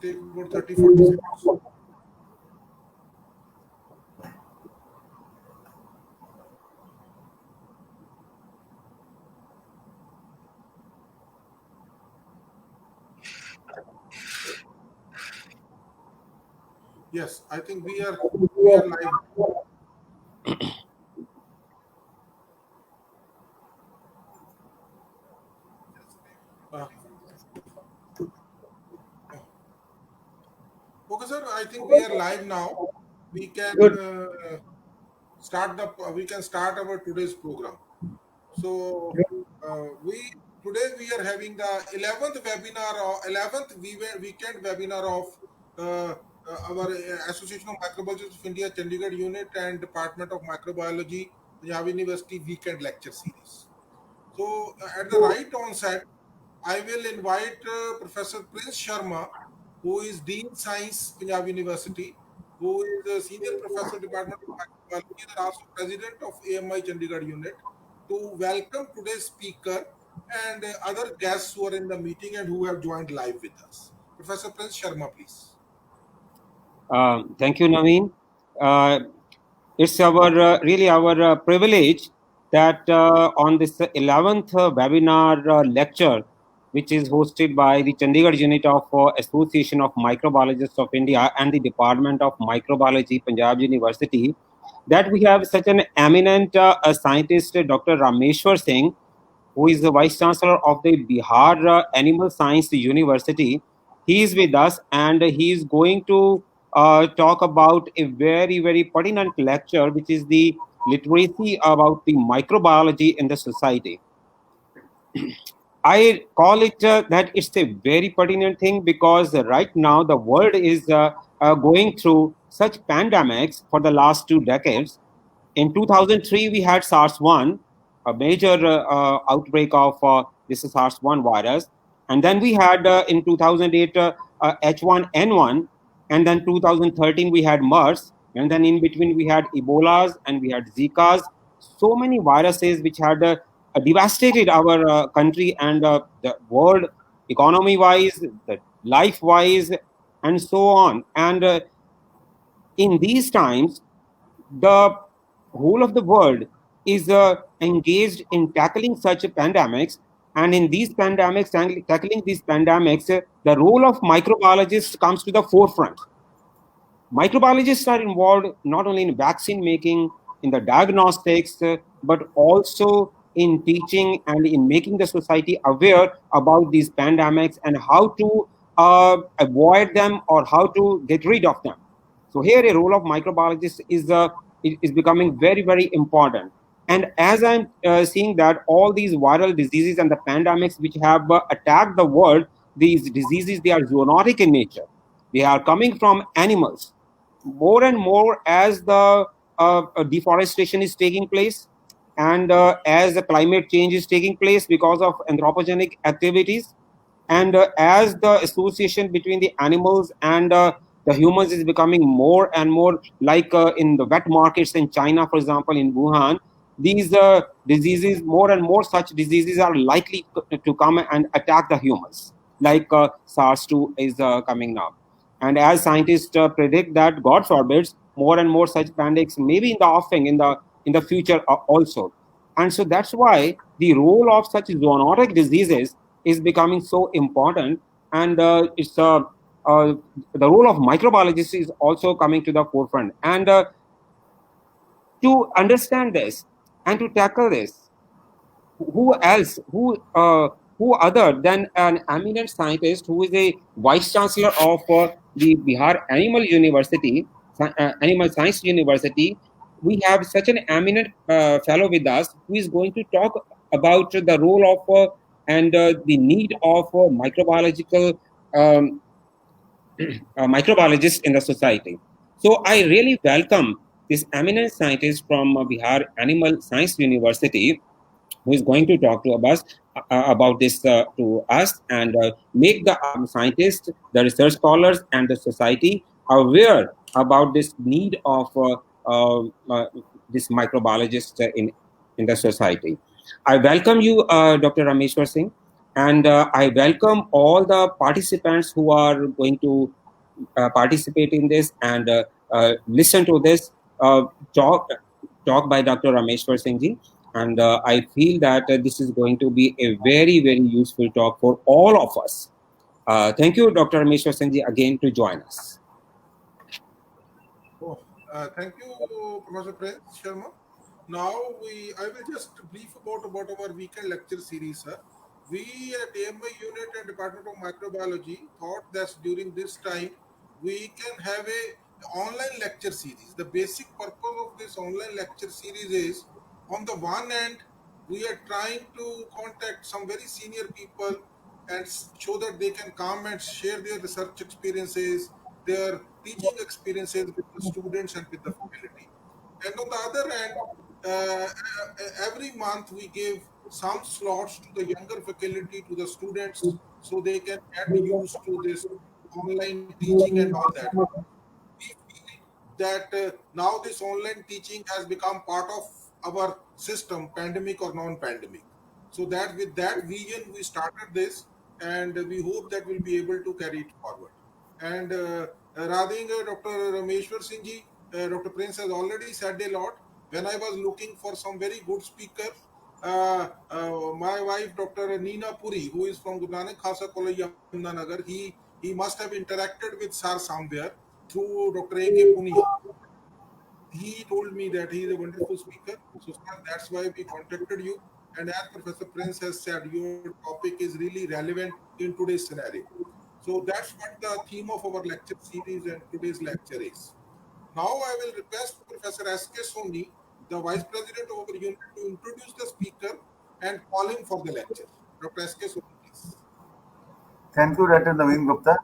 take about 30-40 seconds. Yes, I think we are live. Uh, okay, sir. I think we are live now. We can Good. we can start our today's program. So we today we are having the 11th webinar or 11th weekend webinar of our Association of Microbiologists of India Chandigarh unit and Department of Microbiology, Punjab University weekend lecture series. So at the right onset, I will invite Professor Prince Sharma, who is Dean Science, Punjab University, who is a Senior Professor, Department of Microbiology, and also President of AMI Chandigarh unit, to welcome today's speaker and other guests who are in the meeting and who have joined live with us. Professor Prince Sharma, please. Thank you, Naveen. It's our really our privilege that on this 11th webinar lecture, which is hosted by the Chandigarh unit of Association of Microbiologists of India and the Department of Microbiology, Punjab University, that we have such an eminent scientist, Dr. Rameshwar Singh, who is the Vice Chancellor of the Bihar Animal Science University. He is with us and he is going to talk about a very, very pertinent lecture, which is the literacy about the microbiology in the society. I call it that it's a very pertinent thing because right now the world is going through such pandemics for the last 2 decades. In 2003, we had SARS-1, a major outbreak of this SARS-1 virus. And then we had in 2008 H1N1. And then 2013, we had MERS. And then in between, we had Ebolas and we had Zika's. So many viruses which had devastated our country and the world economy-wise, the life-wise, and so on. And in these times, the whole of the world is engaged in tackling such pandemics. And in these pandemics, tackling these pandemics, the role of microbiologists comes to the forefront. Microbiologists are involved not only in vaccine making, in the diagnostics, but also in teaching and in making the society aware about these pandemics and how to avoid them or how to get rid of them. So here, a role of microbiologists is becoming very, very important. And as I'm seeing that all these viral diseases and the pandemics which have attacked the world, these diseases, they are zoonotic in nature. They are coming from animals. More and more as the deforestation is taking place and as the climate change is taking place because of anthropogenic activities, and as the association between the animals and the humans is becoming more and more like in the wet markets in China, for example, in Wuhan, these diseases, more and more such diseases are likely to come and attack the humans, like SARS-2 is coming now. And as scientists predict that, God forbids, more and more such pandemics may be in the offing in the future also. And so that's why the role of such zoonotic diseases is becoming so important, and the role of microbiologists is also coming to the forefront. And to understand this and to tackle this, who else, who other than an eminent scientist who is a vice chancellor of the Bihar Animal Science University. We have such an eminent fellow with us who is going to talk about the role of and the need of microbiological microbiologists in the society. So I really welcome this eminent scientist from Bihar Animal Science University, who is going to talk to us about this to us and make the scientists, the research scholars, and the society aware about this need of this microbiologist in the society. I welcome you, Dr. Rameshwar Singh, And I welcome all the participants who are going to participate in this and listen to this talk by Dr. Rameshwar Singh ji. And I feel that this is going to be a very, very useful talk for all of us. Thank you, Dr. Rameshwar Singh ji, again to join us. Oh, thank you, Professor Prince Sharma. Now I will just brief about our weekend lecture series, sir. We at AMI unit and Department of Microbiology thought that during this time we can have a online lecture series. The basic purpose of this online lecture series is, on the one hand, we are trying to contact some very senior people and show that they can come and share their research experiences, their teaching experiences with the students and with the faculty. And on the other hand, every month we give some slots to the younger faculty, to the students, so they can get used to this online teaching and all that. We feel that now this online teaching has become part of our system, pandemic or non-pandemic. So that with that vision, we started this, and we hope that we'll be able to carry it forward. And Radhing, Dr. Rameshwar Singh ji, Dr. Prince has already said a lot. When I was looking for some very good speaker, my wife, Dr. Neena Puri, who is from Guru Nanak Khasa College, Yamunanagar, he must have interacted with SAR somewhere through Dr. A.K. Punia. He told me that he is a wonderful speaker. So, sir, that's why we contacted you. And as Professor Prince has said, your topic is really relevant in today's scenario. So that's what the theme of our lecture series and today's lecture is. Now I will request Professor S.K. Soni, the Vice President of our unit, to introduce the speaker and call him for the lecture. Dr. S.K. Soni, please. Thank you, Dr. Naveen Gupta.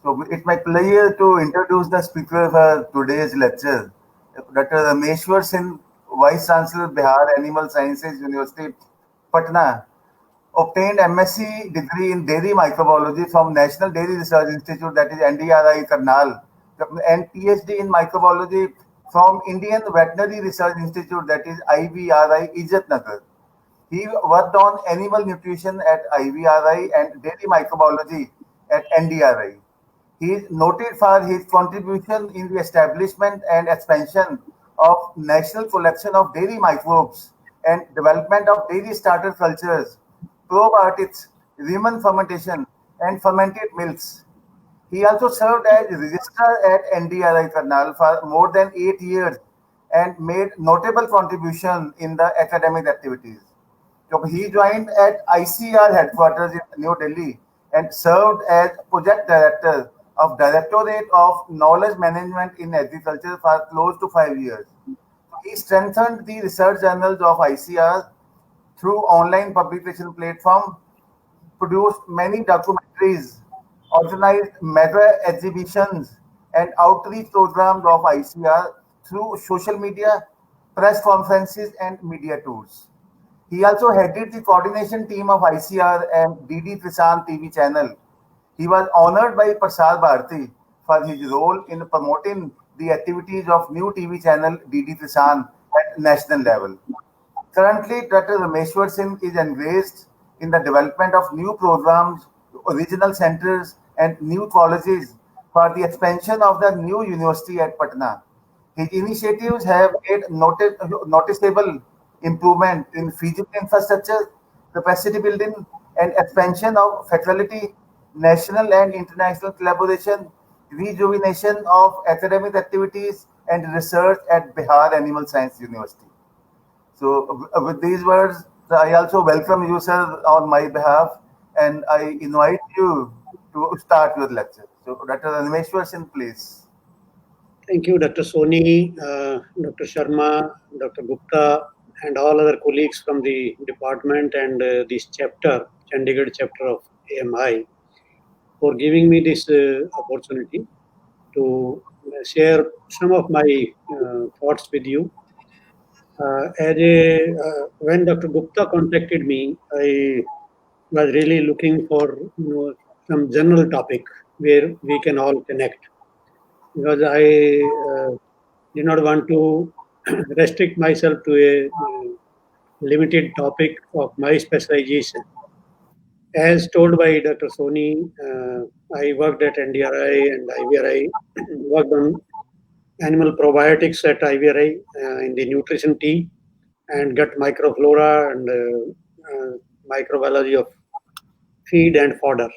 So it's my pleasure to introduce the speaker for today's lecture, Dr. Rameshwar Singh, Vice Chancellor, Bihar Animal Sciences University, Patna, obtained MSc degree in dairy microbiology from National Dairy Research Institute, that is NDRI Karnal, and PhD in microbiology from Indian Veterinary Research Institute, that is IVRI Ijatnagar. He worked on animal nutrition at IVRI and dairy microbiology at NDRI. He is noted for his contribution in the establishment and expansion of national collection of dairy microbes and development of dairy starter cultures, probiotics, rumen fermentation, and fermented milks. He also served as registrar at NDRI Karnal for more than 8 years and made notable contribution in the academic activities. So he joined at ICR headquarters in New Delhi and served as project director of Directorate of Knowledge Management in Agriculture for close to 5 years. He strengthened the research journals of ICR through online publication platform, produced many documentaries, organized mega exhibitions and outreach programs of ICR through social media, press conferences, and media tours. He also headed the coordination team of ICR and DD Kisan TV channel. He was honored by Prasar Bharati for his role in promoting the activities of new TV channel DD Kisan at national level. Currently, Dr. Rameshwar Singh is engaged in the development of new programs, regional centers, and new colleges for the expansion of the new university at Patna. His initiatives have made noticeable improvement in physical infrastructure, capacity building, and expansion of faculty, national and international collaboration, rejuvenation of academic activities, and research at Bihar Animal Science University. So, with these words, I also welcome you, sir, on my behalf, and I invite you to start your lecture. So, Dr. Animeshwar Singh, please. Thank you, Dr. Soni, Dr. Sharma, Dr. Gupta, and all other colleagues from the department and this chapter, Chandigarh chapter of AMI, for giving me this opportunity to share some of my thoughts with you. When Dr. Gupta contacted me, I was really looking for some general topic where we can all connect, because I did not want to restrict myself to a limited topic of my specialization. As told by Dr. Soni, I worked at NDRI and IVRI, worked on animal probiotics at IVRI in the nutrition tea, and gut microflora and microbiology of feed and fodder.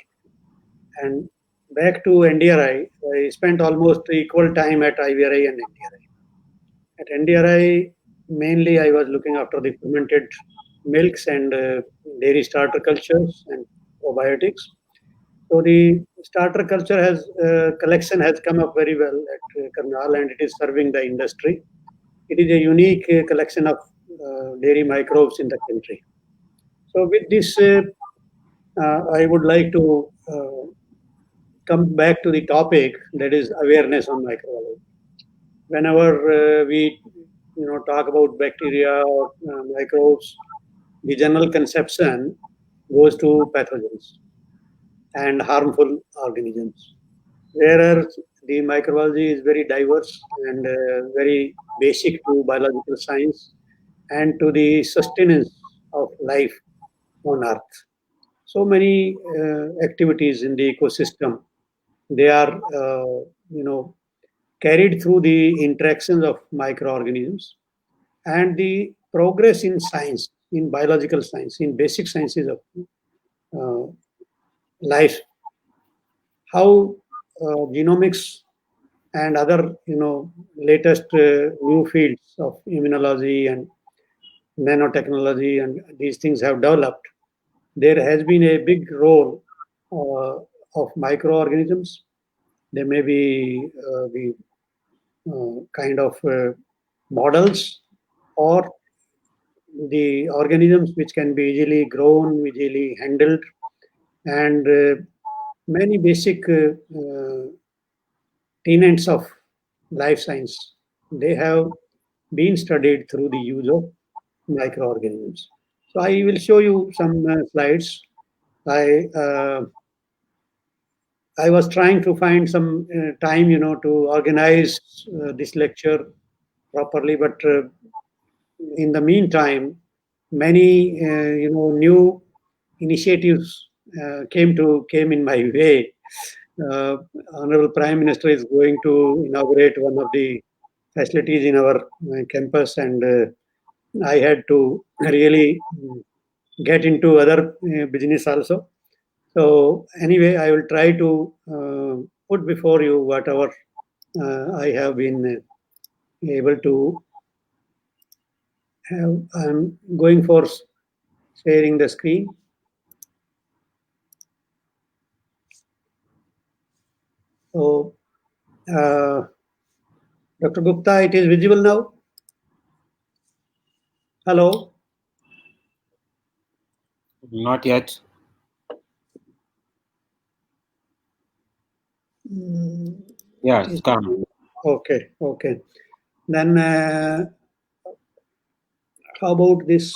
And back to NDRI, I spent almost equal time at IVRI and NDRI. At NDRI, mainly I was looking after the fermented milks and dairy starter cultures and probiotics. So the starter culture collection has come up very well at Karnal, and it is serving the industry. It is a unique collection of dairy microbes in the country. So with this, I would like to come back to the topic, that is awareness on microbiology. Whenever we talk about bacteria or microbes, the general conception goes to pathogens and harmful organisms, whereas the microbiology is very diverse and very basic to biological science and to the sustenance of life on Earth. So many activities in the ecosystem, they are carried through the interactions of microorganisms, and the progress in science, in biological science, in basic sciences of life, how genomics and other latest new fields of immunology and nanotechnology and these things have developed. There has been a big role of microorganisms. They may be the kind of models or the organisms which can be easily grown, easily handled, and many basic tenets of life science, they have been studied through the use of microorganisms. So I will show you some slides. I was trying to find some time, to organize this lecture properly, but in the meantime, many new initiatives came in my way. Honorable Prime Minister is going to inaugurate one of the facilities in our campus, and I had to really get into other business also. So anyway, I will try to put before you whatever I have been able to have. I'm going for sharing the screen. So, Dr. Gupta, it is visible now? Hello? Not yet. Yeah, it's come. Okay. Then how about this?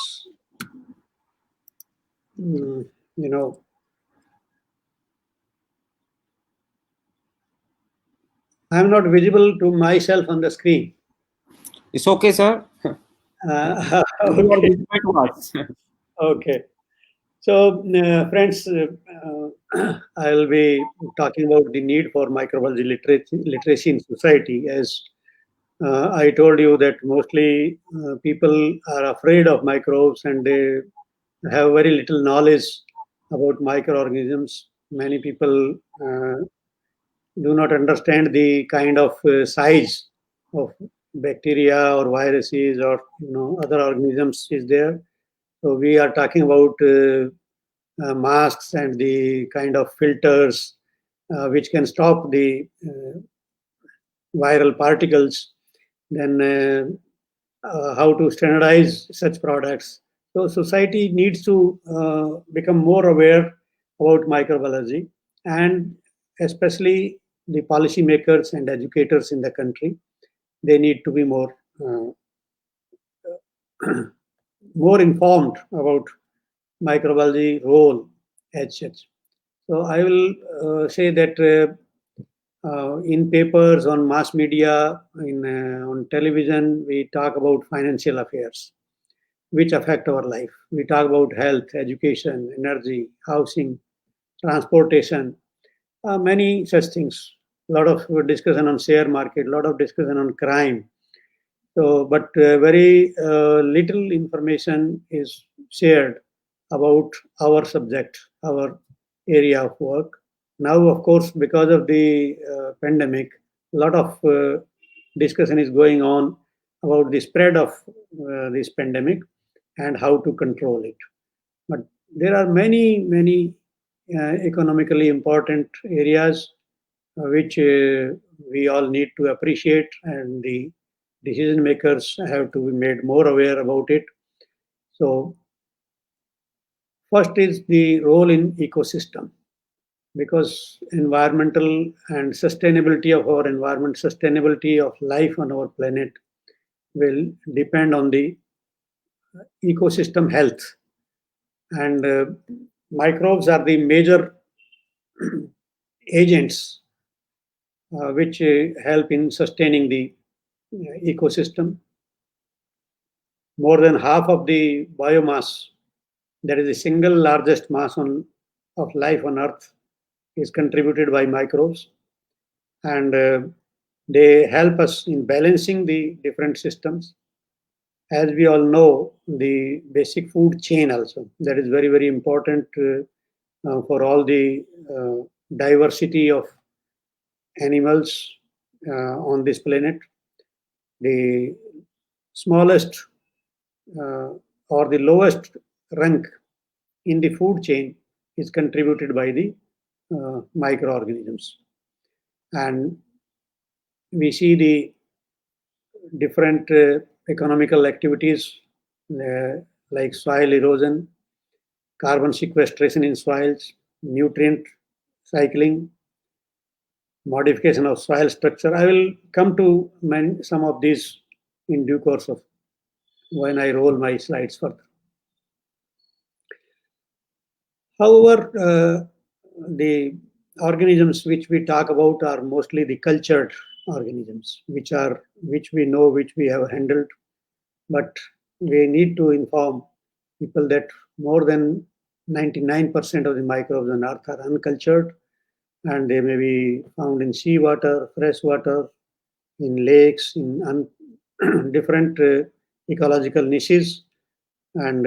I'm not visible to myself on the screen. It's okay, sir. Okay. Okay. So, friends, I'll be talking about the need for microbiology literacy in society. As I told you that mostly people are afraid of microbes and they have very little knowledge about microorganisms. Many people do not understand the kind of size of bacteria or viruses or other organisms is there. So we are talking about masks and the kind of filters which can stop the viral particles. Then how to standardize such products. So society needs to become more aware about microbiology, and especially the policymakers and educators in the country. They need to be more more informed about microbiology role as such. So I will say that in papers, on mass media, on television, we talk about financial affairs. which affect our life. We talk about health, education, energy, housing, transportation, many such things. A lot of discussion on share market, a lot of discussion on crime. So, but very little information is shared about our subject, our area of work. Now, of course, because of the pandemic, a lot of discussion is going on about the spread of this pandemic and how to control it. But there are many economically important areas which we all need to appreciate, and the decision makers have to be made more aware about it. So, first is the role in ecosystem, because environmental and sustainability of our environment, sustainability of life on our planet will depend on the ecosystem health. And microbes are the major agents which help in sustaining the ecosystem. More than half of the biomass, that is the single largest mass of life on Earth, is contributed by microbes, and they help us in balancing the different systems. As we all know, the basic food chain also, that is very important for all the diversity of animals on this planet. The smallest or the lowest rank in the food chain is contributed by the microorganisms. And we see the different economical activities like soil erosion, carbon sequestration in soils, nutrient cycling, modification of soil structure. I will come to some of these in due course of when I roll my slides further. However, the organisms which we talk about are mostly the cultured organisms, which we know, which we have handled. But we need to inform people that more than 99% of the microbes on Earth are uncultured, and they may be found in seawater, fresh water, in lakes, in different ecological niches, and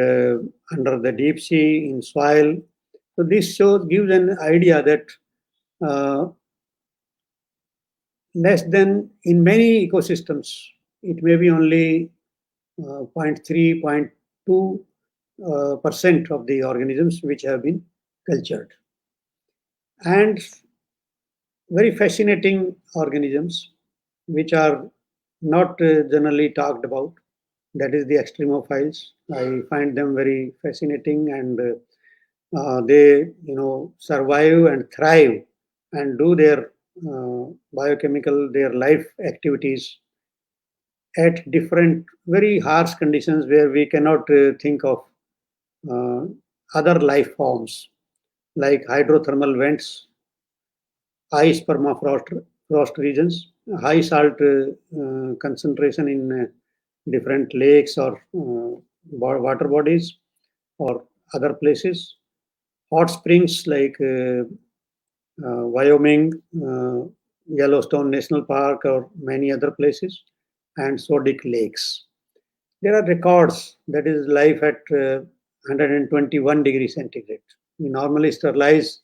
under the deep sea, in soil. So this gives an idea that less than, in many ecosystems, it may be only 0.3, 0.2% of the organisms which have been cultured. And very fascinating organisms which are not generally talked about, that is the extremophiles. I find them very fascinating, and they survive and thrive and do their biochemical, their life activities at different very harsh conditions where we cannot think of other life forms, like hydrothermal vents, ice permafrost regions, high salt concentration in different lakes or water bodies or other places, hot springs like Wyoming, Yellowstone National Park, or many other places, and sodic lakes. There are records, that is life at 121 degrees centigrade. We normally sterilize,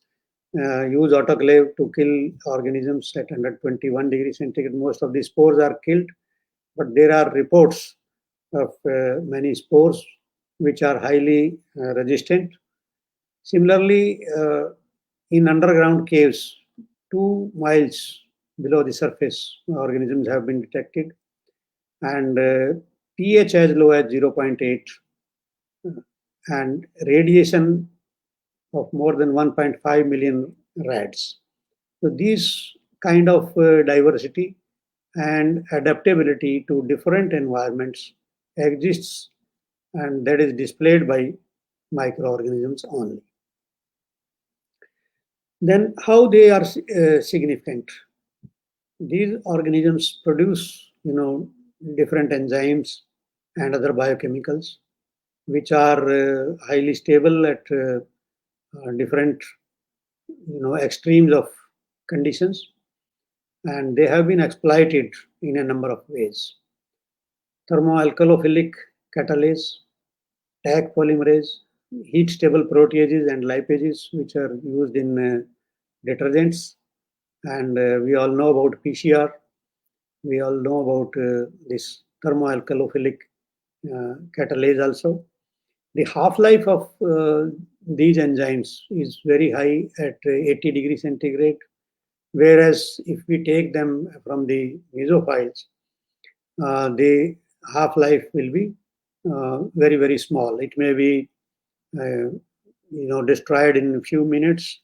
use autoclave to kill organisms at 121 degrees centigrade. Most of the spores are killed, but there are reports of many spores which are highly resistant. Similarly, in underground caves, 2 miles below the surface, organisms have been detected, and pH as low as 0.8, and radiation of more than 1.5 million rads. So these kind of diversity and adaptability to different environments exists, and that is displayed by microorganisms only. Then how they are significant? These organisms produce different enzymes and other biochemicals, which are highly stable at different extremes of conditions, and they have been exploited in a number of ways. Thermoalkalophilic catalase, Taq polymerase, heat stable proteases and lipases, which are used in detergents, and we all know about PCR. We all know about this thermoalkalophilic catalase also. The half-life of these enzymes is very high at 80 degrees centigrade, whereas if we take them from the mesophiles, the half-life will be very, very small. It may be destroyed in a few minutes,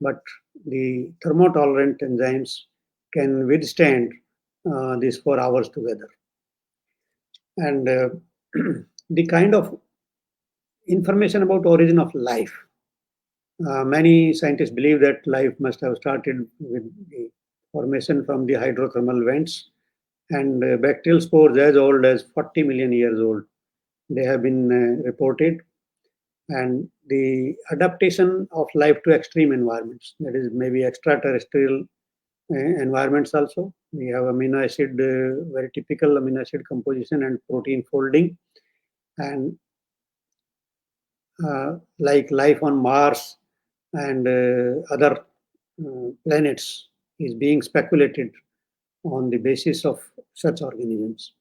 but the thermotolerant enzymes can withstand this for hours together. And the kind of information about origin of life. Many scientists believe that life must have started with the formation from the hydrothermal vents, and bacterial spores as old as 40 million years old. They have been reported, and the adaptation of life to extreme environments, that is maybe extraterrestrial environments also. We have amino acid, very typical amino acid composition and protein folding, and like life on Mars and other planets is being speculated on the basis of such organisms,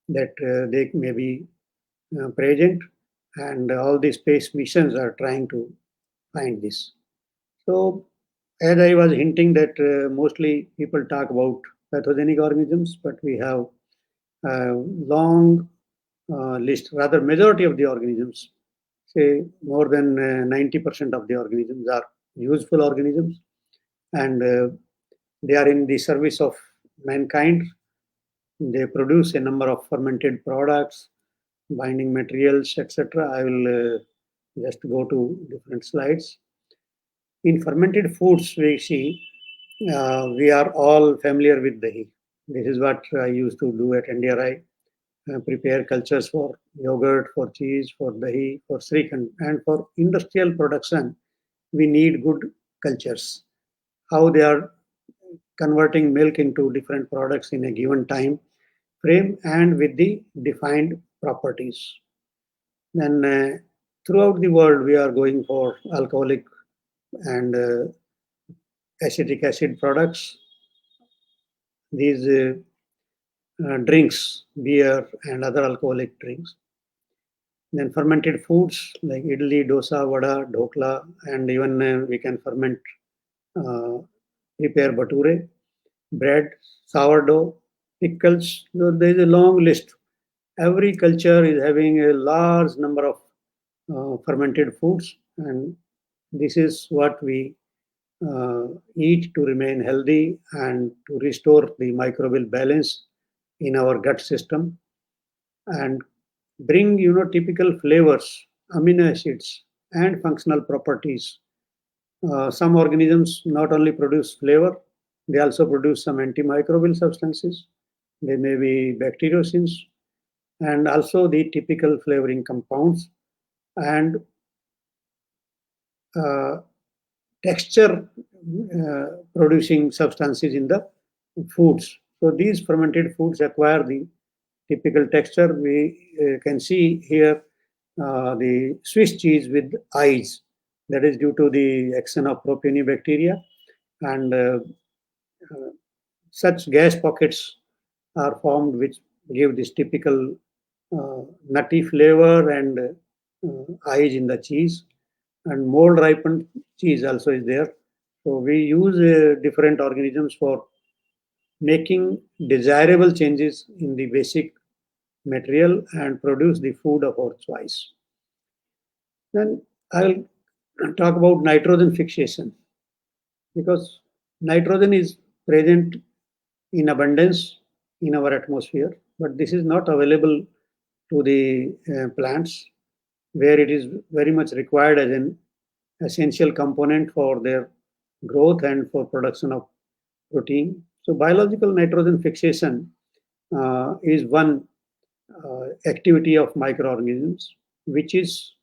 that they may be present, and all the space missions are trying to find this. So, as I was hinting that mostly people talk about pathogenic organisms, but we have a long list, rather majority of the organisms, say more than 90% of the organisms are useful organisms, and they are in the service of mankind. They produce a number of fermented products, binding materials, etc. I will just go to different slides. In fermented foods, we see we are all familiar with dahi. This is what I used to do at NDRI. Prepare cultures for yogurt, for cheese, for dahi, for srikhand, and for industrial production, we need good cultures. How they are converting milk into different products in a given time frame and with the defined properties. Then throughout the world, we are going for alcoholic and acetic acid products. These drinks, beer and other alcoholic drinks. Then fermented foods like idli, dosa, vada, dhokla, and even we can ferment, prepare bhature, bread, sourdough, pickles. So there is a long list. Every culture is having a large number of fermented foods, and this is what we eat to remain healthy and to restore the microbial balance in our gut system and bring typical flavors, amino acids, and functional properties. Some organisms not only produce flavor, they also produce some antimicrobial substances. They may be bacteriocins, and also the typical flavoring compounds and texture producing substances in the foods. So these fermented foods acquire the typical texture. We can see here the Swiss cheese with eyes. That is due to the action of Propionibacteria, and such gas pockets are formed which give this typical nutty flavor and eyes in the cheese. And mold ripened cheese also is there. So we use different organisms for making desirable changes in the basic material and produce the food of our choice. Then I'll talk about nitrogen fixation, because nitrogen is present in abundance in our atmosphere, but this is not available to the plants, where it is very much required as an essential component for their growth and for production of protein. So biological nitrogen fixation is one activity of microorganisms. which is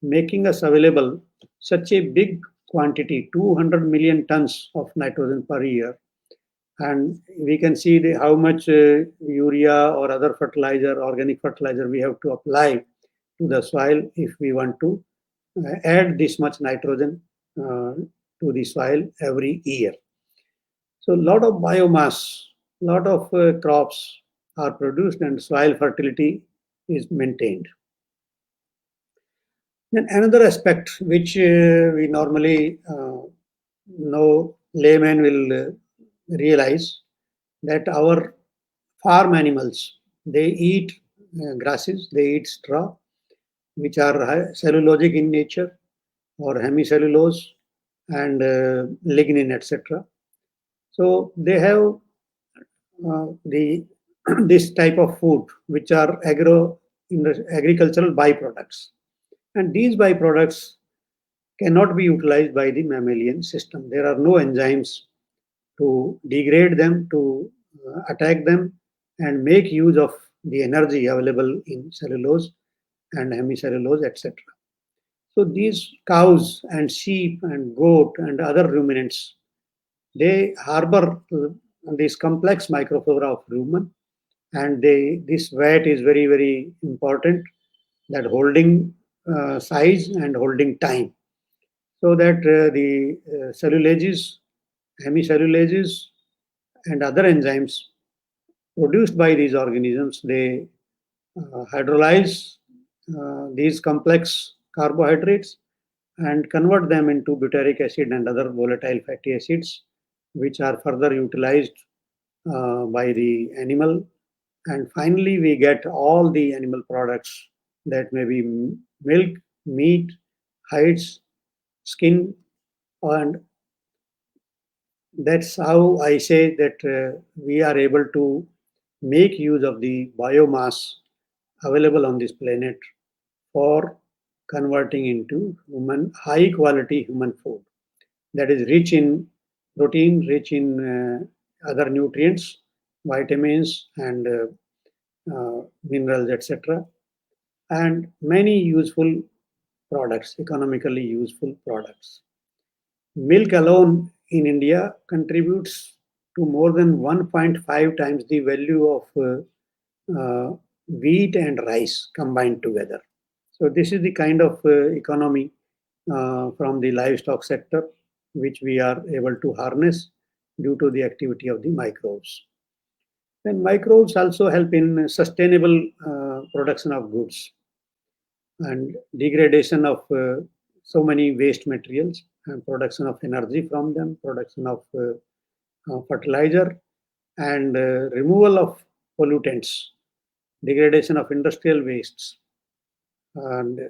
making us available such a big quantity, 200 million tons of nitrogen per year. And we can see how much urea or other fertilizer, organic fertilizer we have to apply to the soil if we want to add this much nitrogen to the soil every year. So a lot of biomass, lot of crops are produced and soil fertility is maintained. Then another aspect which we normally no layman will realize, that our farm animals, they eat grasses, they eat straw, which are cellulosic in nature, or hemicellulose and lignin, etc. So they have this type of food, which are agricultural byproducts, and these byproducts cannot be utilized by the mammalian system. There are no enzymes to degrade them, to attack them, and make use of the energy available in cellulose and hemicellulose, etc. So these cows and sheep and goat and other ruminants, they harbor this complex microflora of rumen, and this vat is very, very important, that holding size and holding time, so that the cellulases, hemicellulases, and other enzymes produced by these organisms, they hydrolyze these complex carbohydrates and convert them into butyric acid and other volatile fatty acids, which are further utilized by the animal. And finally, we get all the animal products, that may be milk, meat, hides, skin, and that's how I say that we are able to make use of the biomass available on this planet for converting into high quality human food that is rich in protein, rich in other nutrients, vitamins, and minerals, etc., and many useful products, economically useful products. Milk alone in India contributes to more than 1.5 times the value of wheat and rice combined together. So this is the kind of economy from the livestock sector which we are able to harness due to the activity of the microbes. Then microbes also help in sustainable production of goods and degradation of so many waste materials, and production of energy from them, production of fertilizer, and removal of pollutants, degradation of industrial wastes, and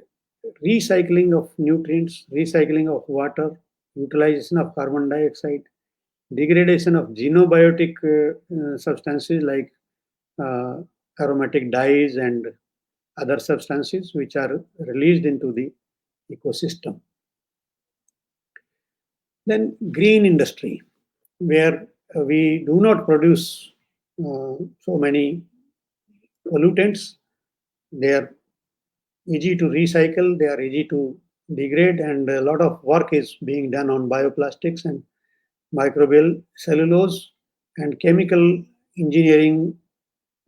recycling of nutrients, recycling of water, utilization of carbon dioxide, degradation of xenobiotic substances like aromatic dyes and other substances which are released into the ecosystem. Then green industry, where we do not produce so many pollutants. They are easy to recycle, they are easy to degrade, and a lot of work is being done on bioplastics and microbial cellulose and chemical engineering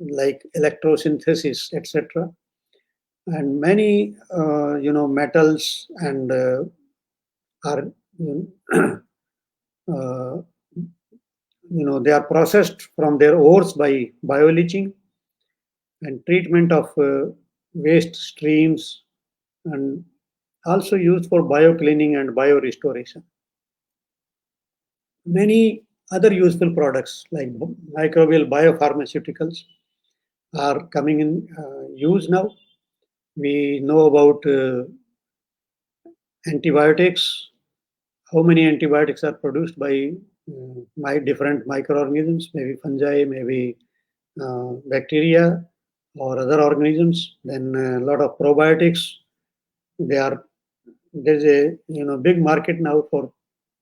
like electrosynthesis, etc. And many metals and are they are processed from their ores by bioleaching and treatment of waste streams, and also used for biocleaning and biorestoration. Many other useful products like microbial biopharmaceuticals are coming in use now. We know about antibiotics, how many antibiotics are produced by different microorganisms, maybe fungi, maybe bacteria or other organisms. Then a lot of probiotics. There's a big market now for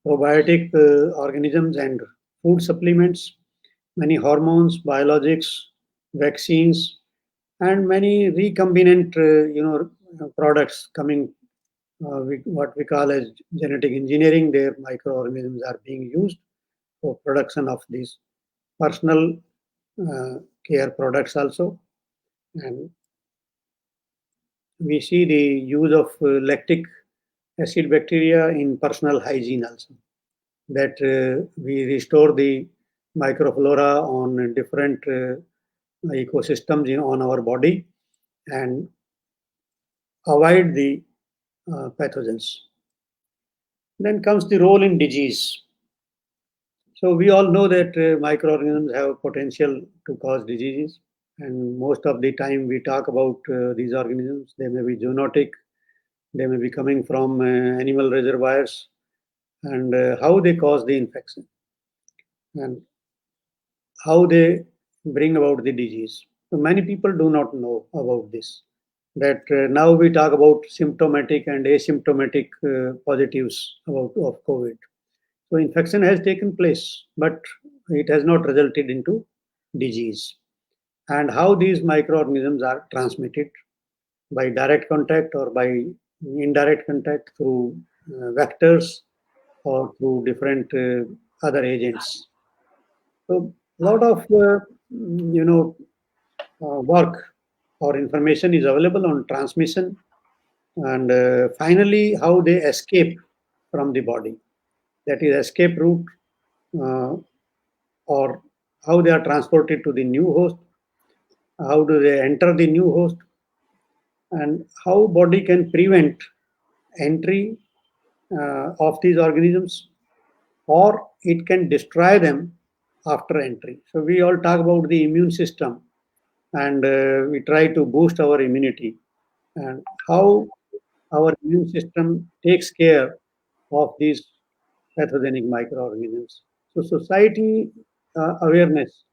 probiotic organisms and food supplements, many hormones, biologics, vaccines, and many recombinant products coming, what we call as genetic engineering, their microorganisms are being used for production of these personal care products also. And we see the use of lactic acid bacteria in personal hygiene also, that we restore the microflora on different ecosystems on our body and avoid the pathogens. Then comes the role in disease. So we all know that microorganisms have potential to cause diseases, and most of the time we talk about these organisms. They may be zoonotic, they may be coming from animal reservoirs, and how they cause the infection and how they bring about the disease. So many people do not know about this. That now we talk about symptomatic and asymptomatic positives of COVID. So infection has taken place, but it has not resulted into disease. And how these microorganisms are transmitted by direct contact or by indirect contact through vectors or through different other agents. So a lot of work or information is available on transmission, and finally how they escape from the body, that is escape route, or how they are transported to the new host, how do they enter the new host, and how body can prevent entry of these organisms, or it can destroy them after entry. So we all talk about the immune system, and we try to boost our immunity, and how our immune system takes care of these pathogenic microorganisms. So society awareness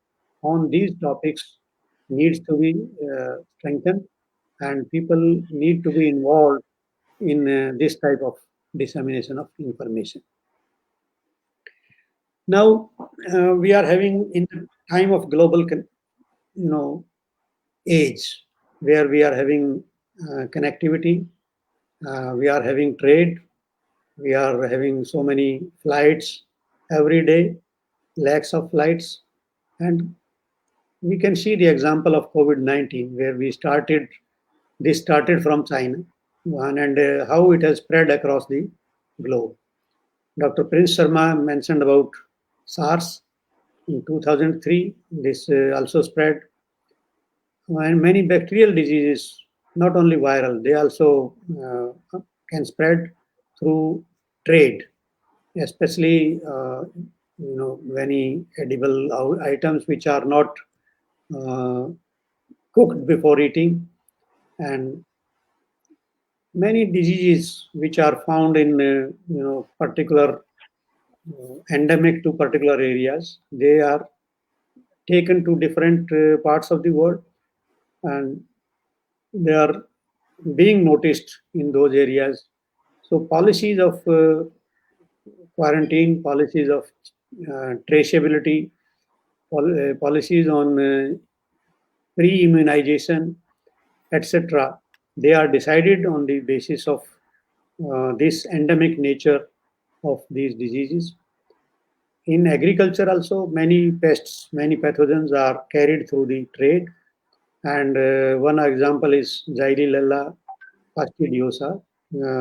on these topics needs to be strengthened, and people need to be involved in this type of dissemination of information. Now we are having in the time of global, age, where we are having connectivity, we are having trade, we are having so many flights every day, lakhs of flights, and we can see the example of COVID-19, where this started from China, and how it has spread across the globe. Dr. Prince Sharma mentioned about SARS in 2003. This also spread, and many bacterial diseases, not only viral, they also can spread through trade, especially many edible items which are not cooked before eating, and many diseases which are found in particular endemic to particular areas. They are taken to different parts of the world, and they are being noticed in those areas. So policies of quarantine, policies of traceability, policies on pre-immunization, etc. They are decided on the basis of this endemic nature of these diseases. In agriculture also, many pests, many pathogens are carried through the trade, and one example is Xylella fastidiosa,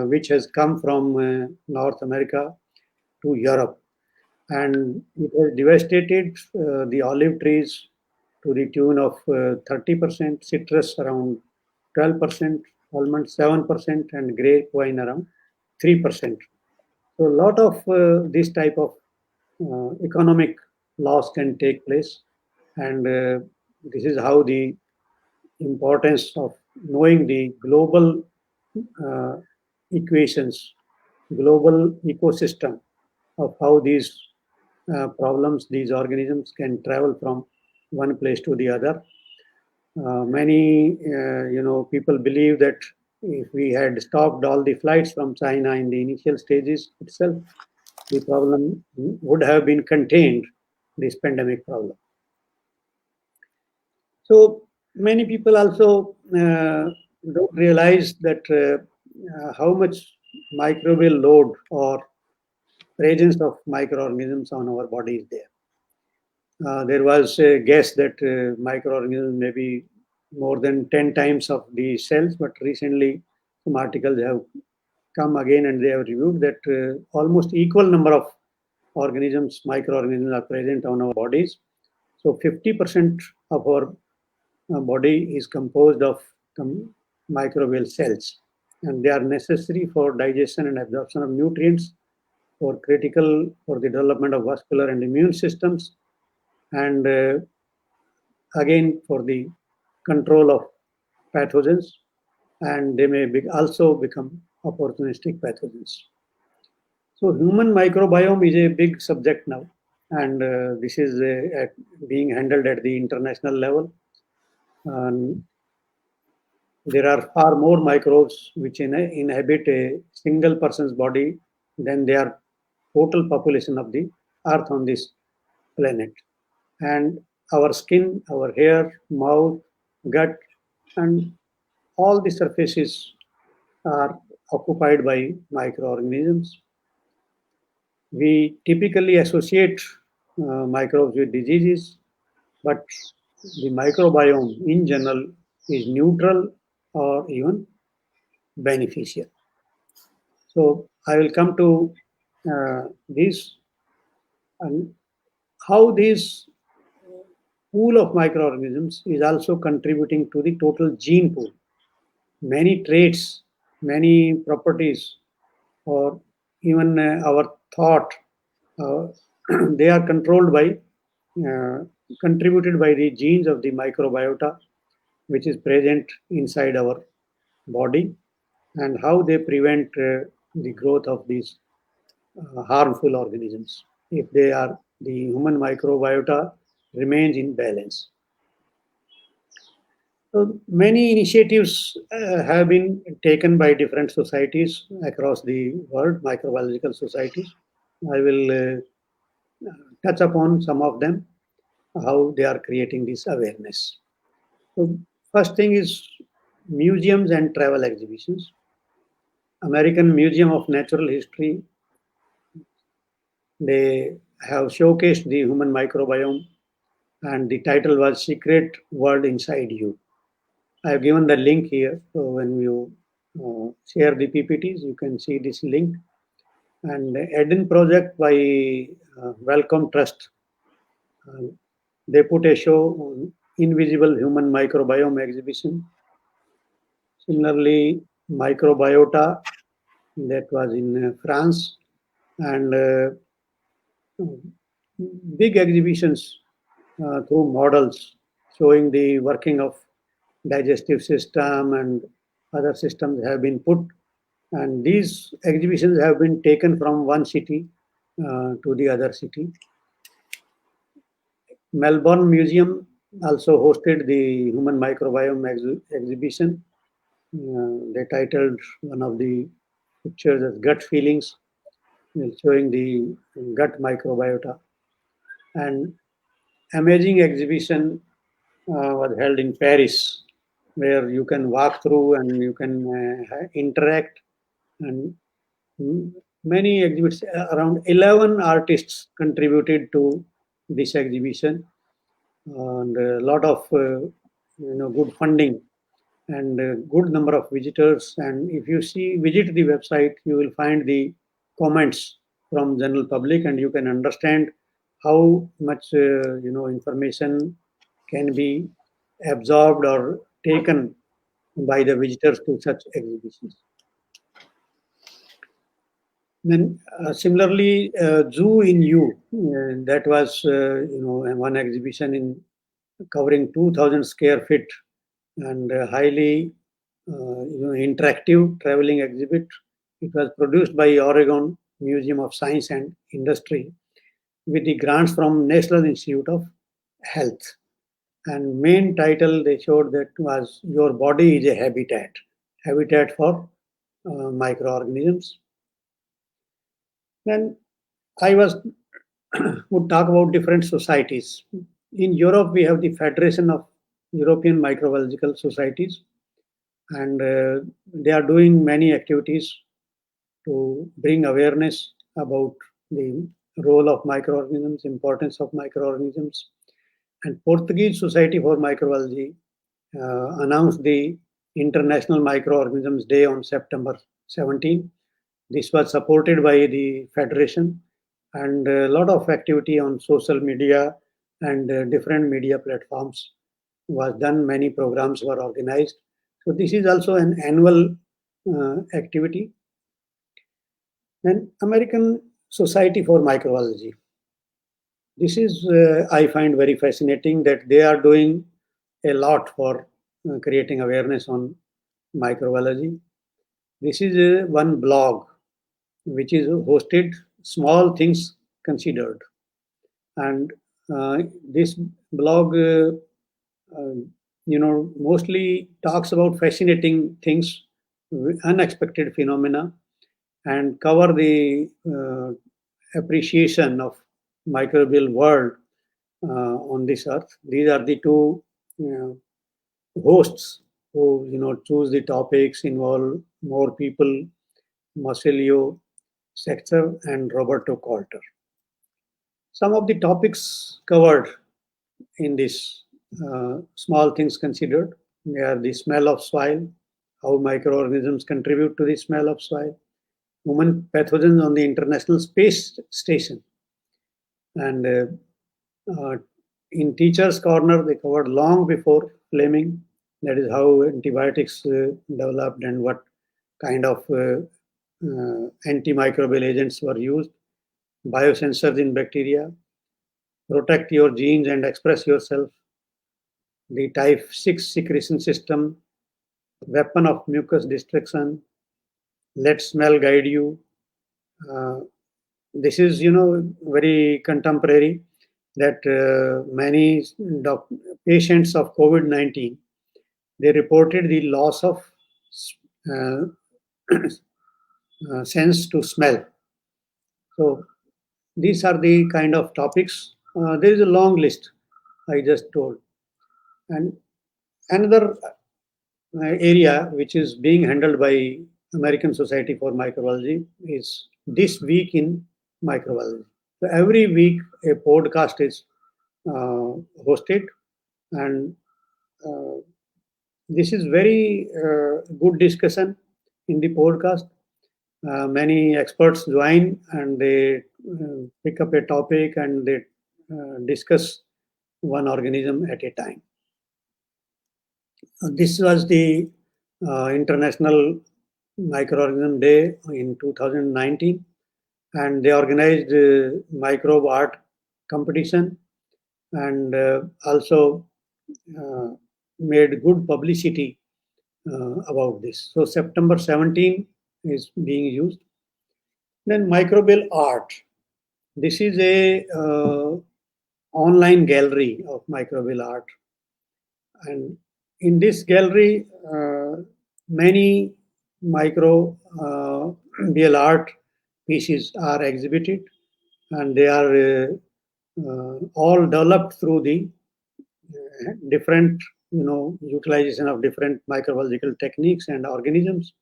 which has come from North America to Europe, and it has devastated the olive trees to the tune of 30%, citrus around 12%, almond 7%, and grape wine around 3%. So a lot of this type of economic loss can take place, and this is how the importance of knowing the global equations, global ecosystem of how these problems, these organisms can travel from one place to the other. Many, people believe that if we had stopped all the flights from China in the initial stages itself, the problem would have been contained, this pandemic problem. So many people also don't realize that how much microbial load or presence of microorganisms on our body is there. There was a guess that microorganisms may be more than 10 times of the cells, but recently some articles have come again and they have reviewed that almost equal number of organisms, microorganisms are present on our bodies. So 50% of our body is composed of microbial cells, and they are necessary for digestion and absorption of nutrients, for critical for the development of vascular and immune systems, and again for the control of pathogens, and they may also become opportunistic pathogens. So human microbiome is a big subject now, and this is being handled at the international level. There are far more microbes which inhabit a single person's body than their total population of the earth on this planet. And our skin, our hair, mouth, gut, and all the surfaces are occupied by microorganisms. We typically associate microbes with diseases, but the microbiome in general is neutral or even beneficial. So I will come to this and how this pool of microorganisms is also contributing to the total gene pool. Many traits, many properties, or even our thought, they are controlled by, contributed by the genes of the microbiota, which is present inside our body, and how they prevent the growth of these harmful organisms if they are the human microbiota remains in balance. So many initiatives have been taken by different societies across the world, microbiological societies. I will touch upon some of them, how they are creating this awareness. So first thing is museums and travel exhibitions. American Museum of Natural History, they have showcased the human microbiome, and the title was Secret World Inside You. I have given the link here, so when you share the PPTs, you can see this link. And Eden Project by Wellcome Trust, they put a show on Invisible Human Microbiome exhibition. Similarly, Microbiota, that was in France, and big exhibitions through models showing the working of digestive system and other systems have been put, and these exhibitions have been taken from one city to the other city. Melbourne Museum also hosted the human microbiome exhibition. They titled one of the pictures as Gut Feelings, showing the gut microbiota. And amazing exhibition was held in Paris, where you can walk through and you can interact. And many exhibits, around 11 artists contributed to this exhibition, and a lot of good funding and a good number of visitors. And if you visit the website, you will find the comments from general public, and you can understand how much information can be absorbed or taken by the visitors to such exhibitions. Then similarly, Zoo in You, that was one exhibition in covering 2,000 square feet and highly interactive traveling exhibit. It was produced by Oregon Museum of Science and Industry with the grants from National Institute of Health. And main title they showed that was Your Body is a Habitat for Microorganisms. Then I would talk about different societies. In Europe, we have the Federation of European Microbiological Societies, and they are doing many activities to bring awareness about the role of microorganisms, importance of microorganisms. And Portuguese Society for Microbiology announced the International Microorganisms Day on September 17. This was supported by the Federation, and a lot of activity on social media and different media platforms was done. Many programs were organized. So this is also an annual activity. Then American Society for Microbiology. This is, I find very fascinating that they are doing a lot for creating awareness on microbiology. This is one blog which is hosted Small Things Considered. And this blog, mostly talks about fascinating things, unexpected phenomena, and cover the appreciation of microbial world on this earth. These are the two hosts who choose the topics, involve more people: Marcelio Sexter and Roberto Coulter. Some of the topics covered in this Small Things Considered, they are the smell of soil, how microorganisms contribute to the smell of soil, human pathogens on the International Space Station, and in Teacher's Corner they covered long before Fleming, that is how antibiotics developed and what kind of antimicrobial agents were used, biosensors in bacteria, protect your genes and express yourself, the type 6 secretion system, weapon of mucus destruction, let smell guide you. This is very contemporary, that many patients of COVID-19, they reported the loss of sense to smell. So these are the kind of topics. There is a long list I just told. And another area which is being handled by American Society for Microbiology is This Week in Microbiology. So every week a podcast is hosted, and this is very good discussion in the podcast. Many experts join and they pick up a topic and they discuss one organism at a time. This was the International Microorganism Day in 2019, and they organized microbe art competition, and also made good publicity about this. So September 17 is being used. Then microbial art. This is a online gallery of microbial art, and in this gallery many microbial art pieces are exhibited, and they are all developed through the different utilization of different microbiological techniques and organisms.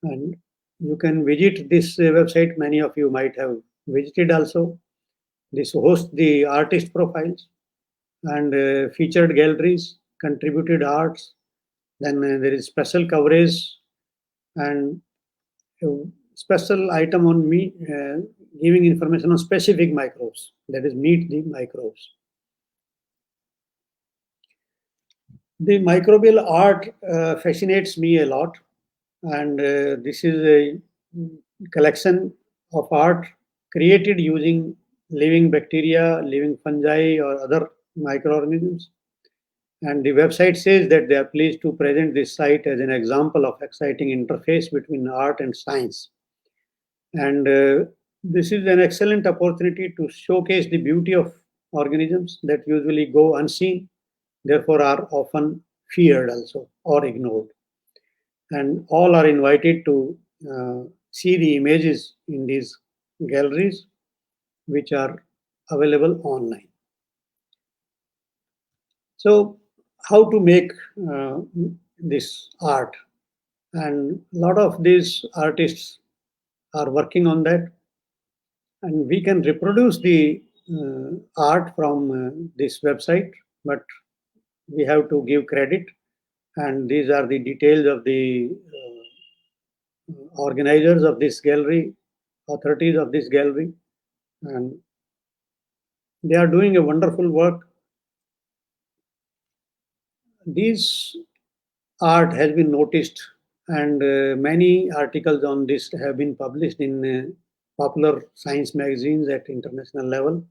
And you can visit this website. Many of you might have visited also. This hosts the artist profiles and featured galleries, contributed arts. Then there is special coverage and a special item on me giving information on specific microbes, that is meet the microbes. The microbial art fascinates me a lot, and this is a collection of art created using living bacteria, living fungi, or other microorganisms. And the website says that they are pleased to present this site as an example of exciting interface between art and science. And this is an excellent opportunity to showcase the beauty of organisms that usually go unseen, therefore are often feared also or ignored. And all are invited to see the images in these galleries, which are available online. So how to make this art. And a lot of these artists are working on that. And we can reproduce the art from this website, but we have to give credit. And these are the details of the organizers of this gallery, authorities of this gallery, and they are doing a wonderful work. This art has been noticed, and many articles on this have been published in popular science magazines at international level.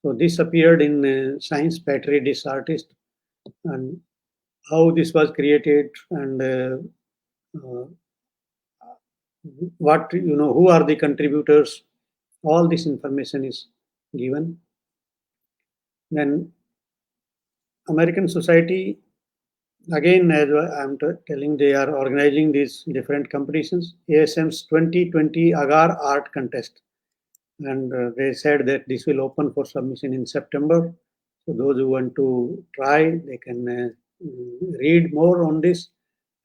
So this appeared in Science Patri, this artist, and how this was created, and what, who are the contributors. All this information is given. Then American Society, again, as I'm telling, they are organizing these different competitions. ASM's 2020 Agar Art Contest, and they said that this will open for submission in September. So those who want to try, they can read more on this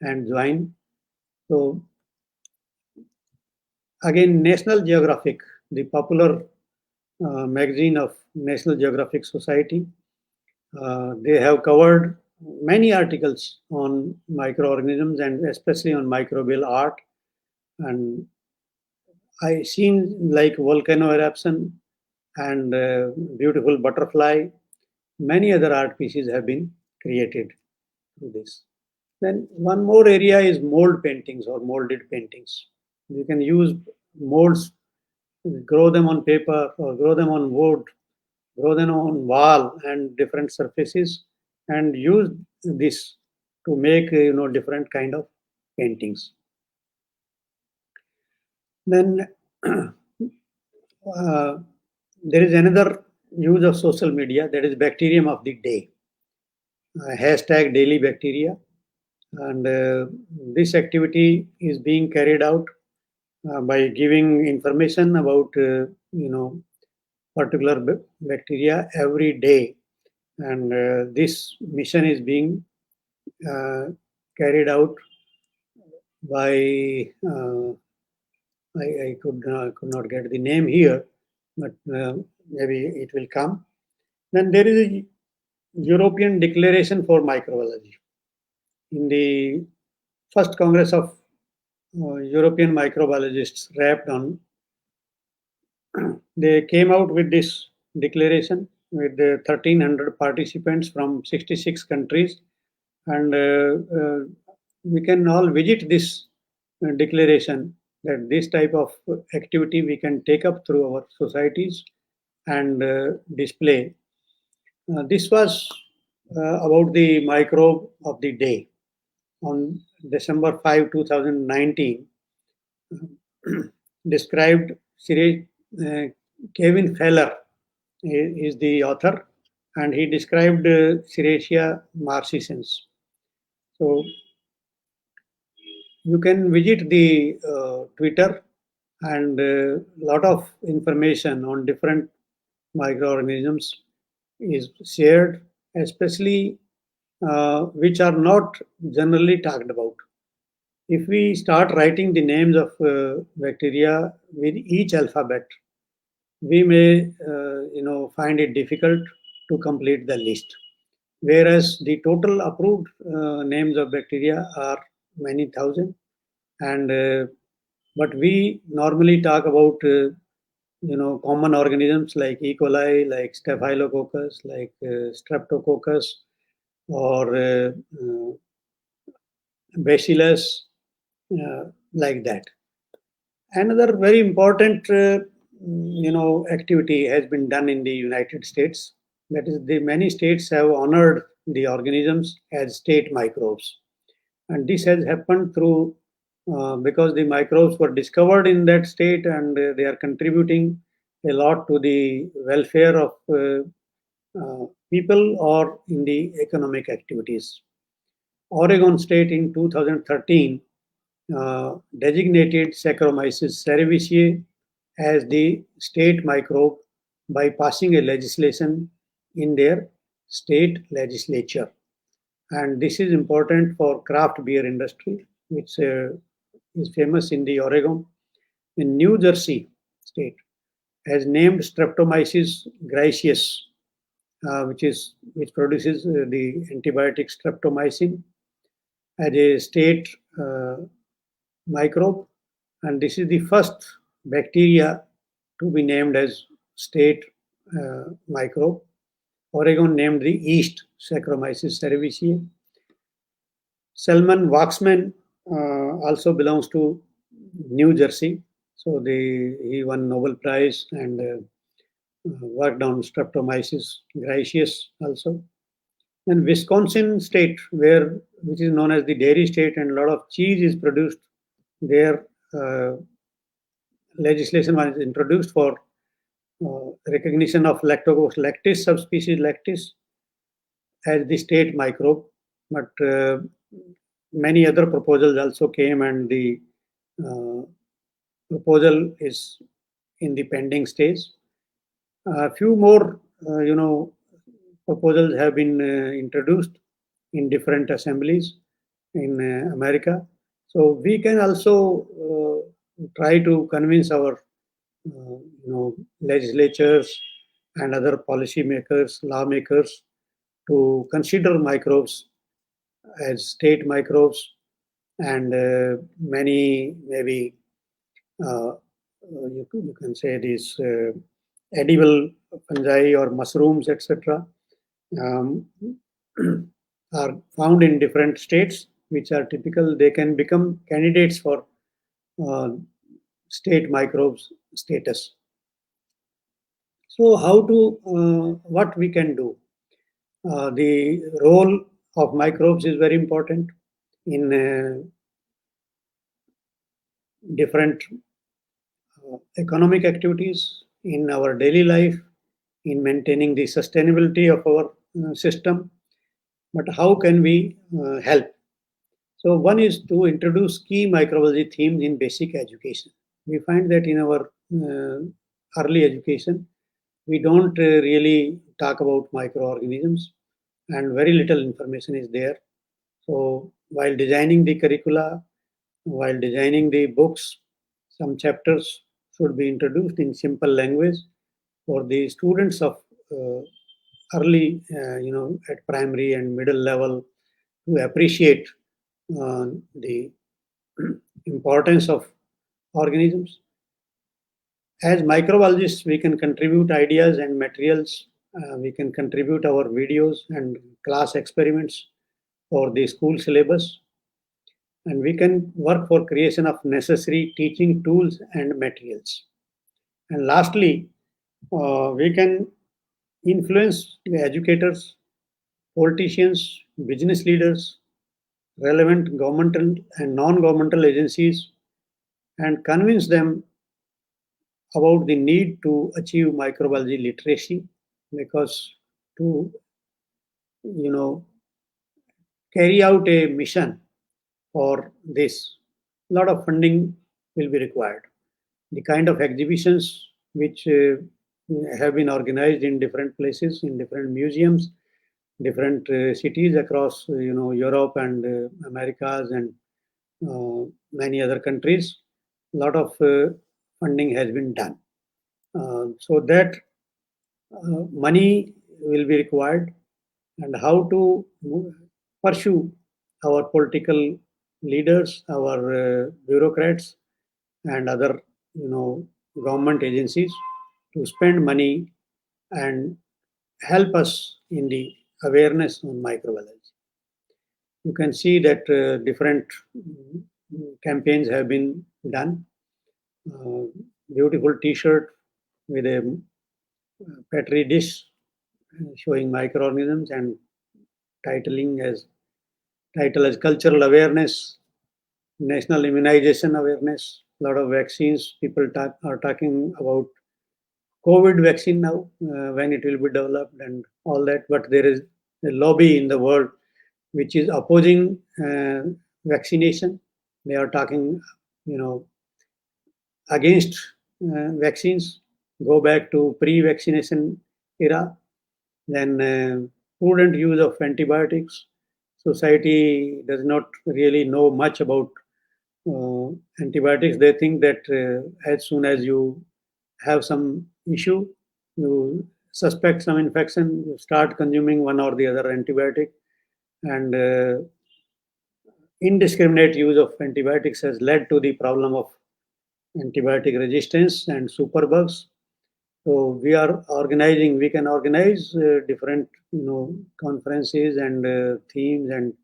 and join. So again, National Geographic, the popular magazine of National Geographic Society, they have covered many articles on microorganisms and especially on microbial art. And I seen like volcano eruption and beautiful butterfly. Many other art pieces have been created through this. Then one more area is mold paintings or molded paintings. You can use molds, grow them on paper or grow them on wood, grow them on wall and different surfaces, and use this to make different kind of paintings. Then there is another use of social media, that is bacterium of the day, hashtag daily bacteria, and this activity is being carried out by giving information about particular bacteria every day, and this mission is being carried out by I could not get the name here, but maybe it will come. Then there is a European Declaration for Microbiology. In the first Congress of European Microbiologists, RAPDON, they came out with this declaration with 1,300 participants from 66 countries, and we can all visit this declaration, that this type of activity we can take up through our societies and display. This was about the microbe of the day. On December 5, 2019, described Kevin Feller is the author, and he described Serratia marcescens. So you can visit the Twitter, and a lot of information on different microorganisms is shared, especially which are not generally talked about. If we start writing the names of bacteria with each alphabet, we may find it difficult to complete the list. Whereas the total approved names of bacteria are many thousand, and but we normally talk about common organisms like E. coli, like Staphylococcus, like Streptococcus, or Bacillus, like that. Another very important activity has been done in the United States. That is, the many states have honored the organisms as state microbes, and this has happened through because the microbes were discovered in that state, and they are contributing a lot to the welfare of people or in the economic activities. Oregon State in 2013 designated Saccharomyces cerevisiae as the state microbe by passing a legislation in their state legislature. and this is important for craft beer industry, which is famous in the Oregon. In New Jersey state has named Streptomyces gracius, which produces the antibiotic streptomycin as a state microbe, and this is the first bacteria to be named as state microbe. Oregon named the yeast Saccharomyces cerevisiae. Selman Waxman also belongs to New Jersey, so he won Nobel Prize and worked on Streptomyces gracius also. And Wisconsin state, which is known as the dairy state, and a lot of cheese is produced there. Legislation was introduced for recognition of Lactobacillus lactis, subspecies lactis, as the state microbe. But many other proposals also came, and the proposal is in the pending stage. A few more, proposals have been introduced in different assemblies in America. So we can also try to convince our legislatures and other policymakers, lawmakers, to consider microbes as state microbes, and many maybe you can say these edible fungi or mushrooms, etc., are found in different states, which are typical. They can become candidates for state microbes status. So what we can do? The role of microbes is very important in different economic activities, in our daily life, in maintaining the sustainability of our system. But how can we help? So one is to introduce key microbiology themes in basic education. We find that in our early education, we don't really talk about microorganisms, and very little information is there. So while designing the curricula, while designing the books, some chapters should be introduced in simple language for the students of early, at primary and middle level, to appreciate the importance of organisms. As microbiologists, we can contribute ideas and materials. We can contribute our videos and class experiments for the school syllabus. And we can work for creation of necessary teaching tools and materials. And lastly, we can influence the educators, politicians, business leaders, relevant governmental and non-governmental agencies, and convince them about the need to achieve microbiology literacy, because to carry out a mission for this, a lot of funding will be required. The kind of exhibitions which have been organized in different places, in different museums, different cities across Europe and Americas and many other countries, a lot of funding has been done. So that money will be required, and how to pursue our political leaders, our bureaucrats, and other government agencies to spend money and help us in the awareness on microbiology. You can see that different campaigns have been done. Beautiful T-shirt with a petri dish showing microorganisms, and title as cultural awareness, national immunization awareness. A lot of vaccines, people are talking about COVID vaccine now, when it will be developed and all that. But there is a lobby in the world which is opposing vaccination. They are talking, against vaccines. Go back to pre-vaccination era. Then prudent use of antibiotics. society does not really know much about antibiotics. They think that as soon as you have some issue, you suspect some infection, you start consuming one or the other antibiotic, and indiscriminate use of antibiotics has led to the problem of antibiotic resistance and superbugs. So we can organize different, conferences and themes and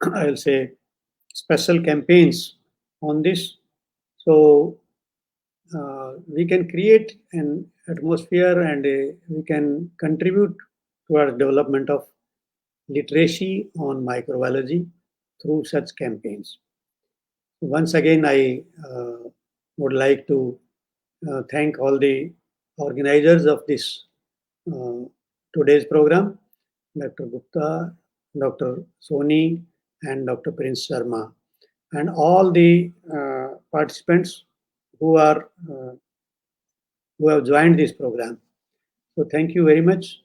I'll say special campaigns on this. So we can create an atmosphere and we can contribute towards development of literacy on microbiology through such campaigns. Once again, I would like to thank all the organizers of this today's program, Dr. Gupta, Dr. Soni, and Dr. Prince Sharma, and all the participants who have joined this program. So thank you very much.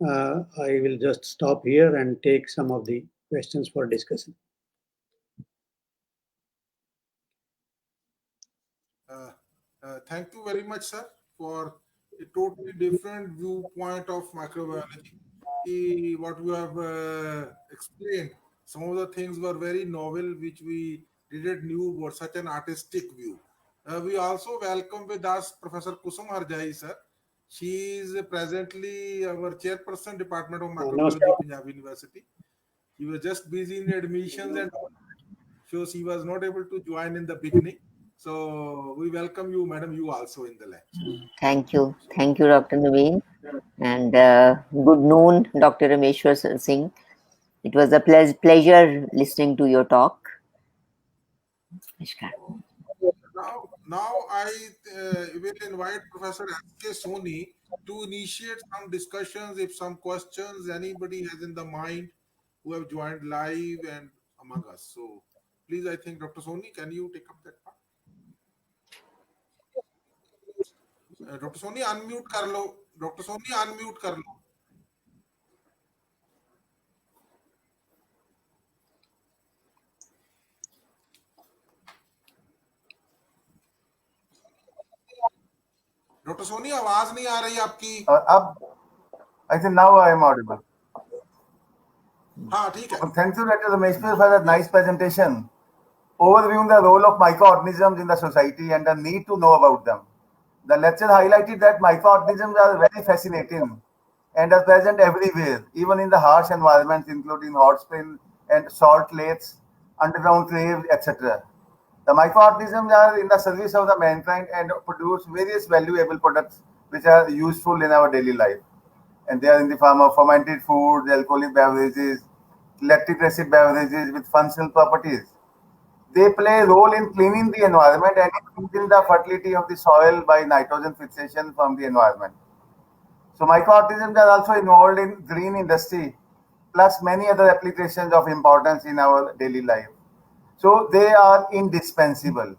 I will just stop here and take some of the questions for discussion. Thank you very much, sir, for a totally different viewpoint of microbiology. What you have explained, some of the things were very novel, which we didn't knew about such an artistic view. We also welcome with us Professor Kusum Harjai, sir. She is presently our chairperson, Department of Microbiology, Punjab University. She was just busy in admissions and so she was not able to join in the beginning. So we welcome you, madam, you also in the lecture. Thank you. Thank you, Dr. Naveen. And good noon, Dr. Rameshwar Singh. It was a pleasure listening to your talk. Now I will invite Professor S.K. Soni to initiate some discussions. If some questions anybody has in the mind who have joined live and among us. So please, I think Dr. Soni, can you take up that part? Dr. Soni, unmute कर लो. Dr. Soni, unmute कर लो. Dr. Soni, आवाज नहीं आ रही आपकी. अब I think now I am audible. हाँ, ठीक है. Thank you, Dr. Rameshwar, for that nice presentation, overviewing the role of microorganisms in the society and the need to know about them. The lecture highlighted that microorganisms are very fascinating and are present everywhere, even in the harsh environments, including hot springs and salt lakes, underground caves, etc. The microorganisms are in the service of the mankind and produce various valuable products which are useful in our daily life. And they are in the form of fermented foods, alcoholic beverages, lactic acid beverages with functional properties. They play a role in cleaning the environment and increasing the fertility of the soil by nitrogen fixation from the environment. So microorganisms are also involved in green industry, plus many other applications of importance in our daily life. So they are indispensable.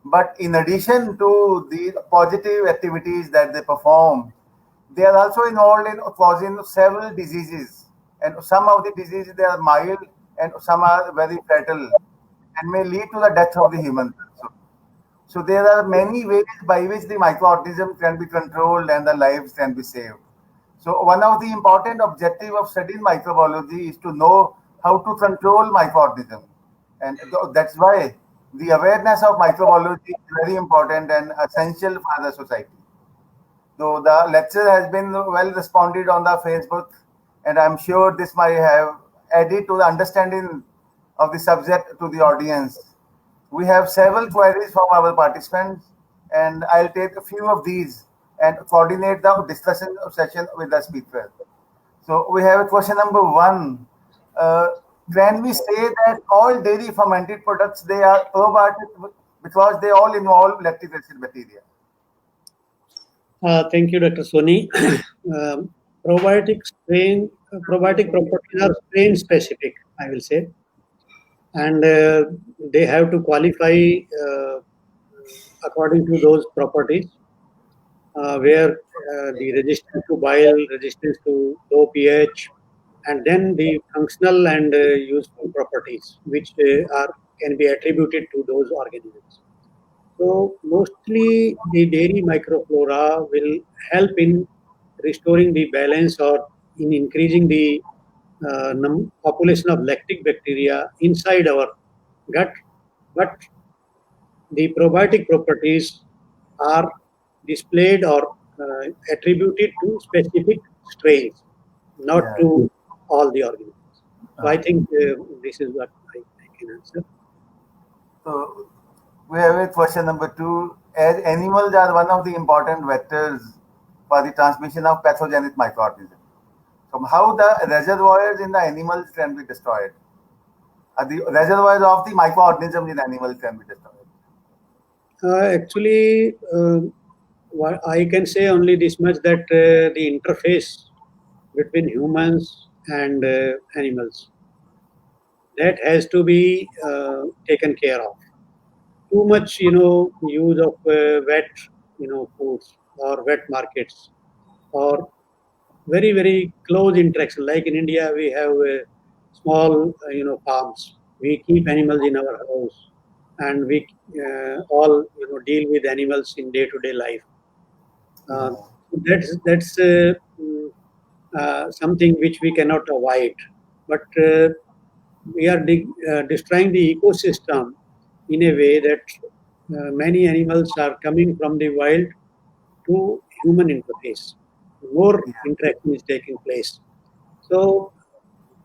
But in addition to the positive activities that they perform, they are also involved in causing several diseases. And some of the diseases, they are mild and some are very fatal and may lead to the death of the human. So there are many ways by which the microorganisms can be controlled and the lives can be saved. So one of the important objectives of studying microbiology is to know how to control microorganisms. And that's why the awareness of microbiology is very important and essential for the society. So the lecture has been well responded on the Facebook, and I'm sure this might have added to the understanding of the subject to the audience. We have several queries from our participants, and I'll take a few of these and coordinate the discussion session with the speaker. So we have question number 1. Can we say that all dairy fermented products, they are probiotic because they all involve lactic acid bacteria? Thank you, Dr. Soni. Probiotic properties are strain specific, I will say, and they have to qualify according to those properties, where the resistance to bile, resistance to low pH, and then the functional and useful properties which can be attributed to those organisms. So mostly the dairy microflora will help in restoring the balance or in increasing the population of lactic bacteria inside our gut, but the probiotic properties are displayed or attributed to specific strains, not Yeah. to all the organisms. So I Okay. think this is what I can answer. So we have a question number 2. As animals are one of the important vectors for the transmission of pathogenic microorganisms. So how the reservoirs in the animals can be destroyed? The reservoirs of the microorganisms in animals can be destroyed. Actually, what I can say only this much, that the interface between humans and animals, that has to be taken care of. Too much, use of wet, foods or wet markets, or very very close interaction. Like in India, we have small, farms. We keep animals in our house, and we all, deal with animals in day to day life. Uh, that's something which we cannot avoid, but we are destroying the ecosystem in a way that many animals are coming from the wild to human interface. More Yeah. interaction is taking place. So,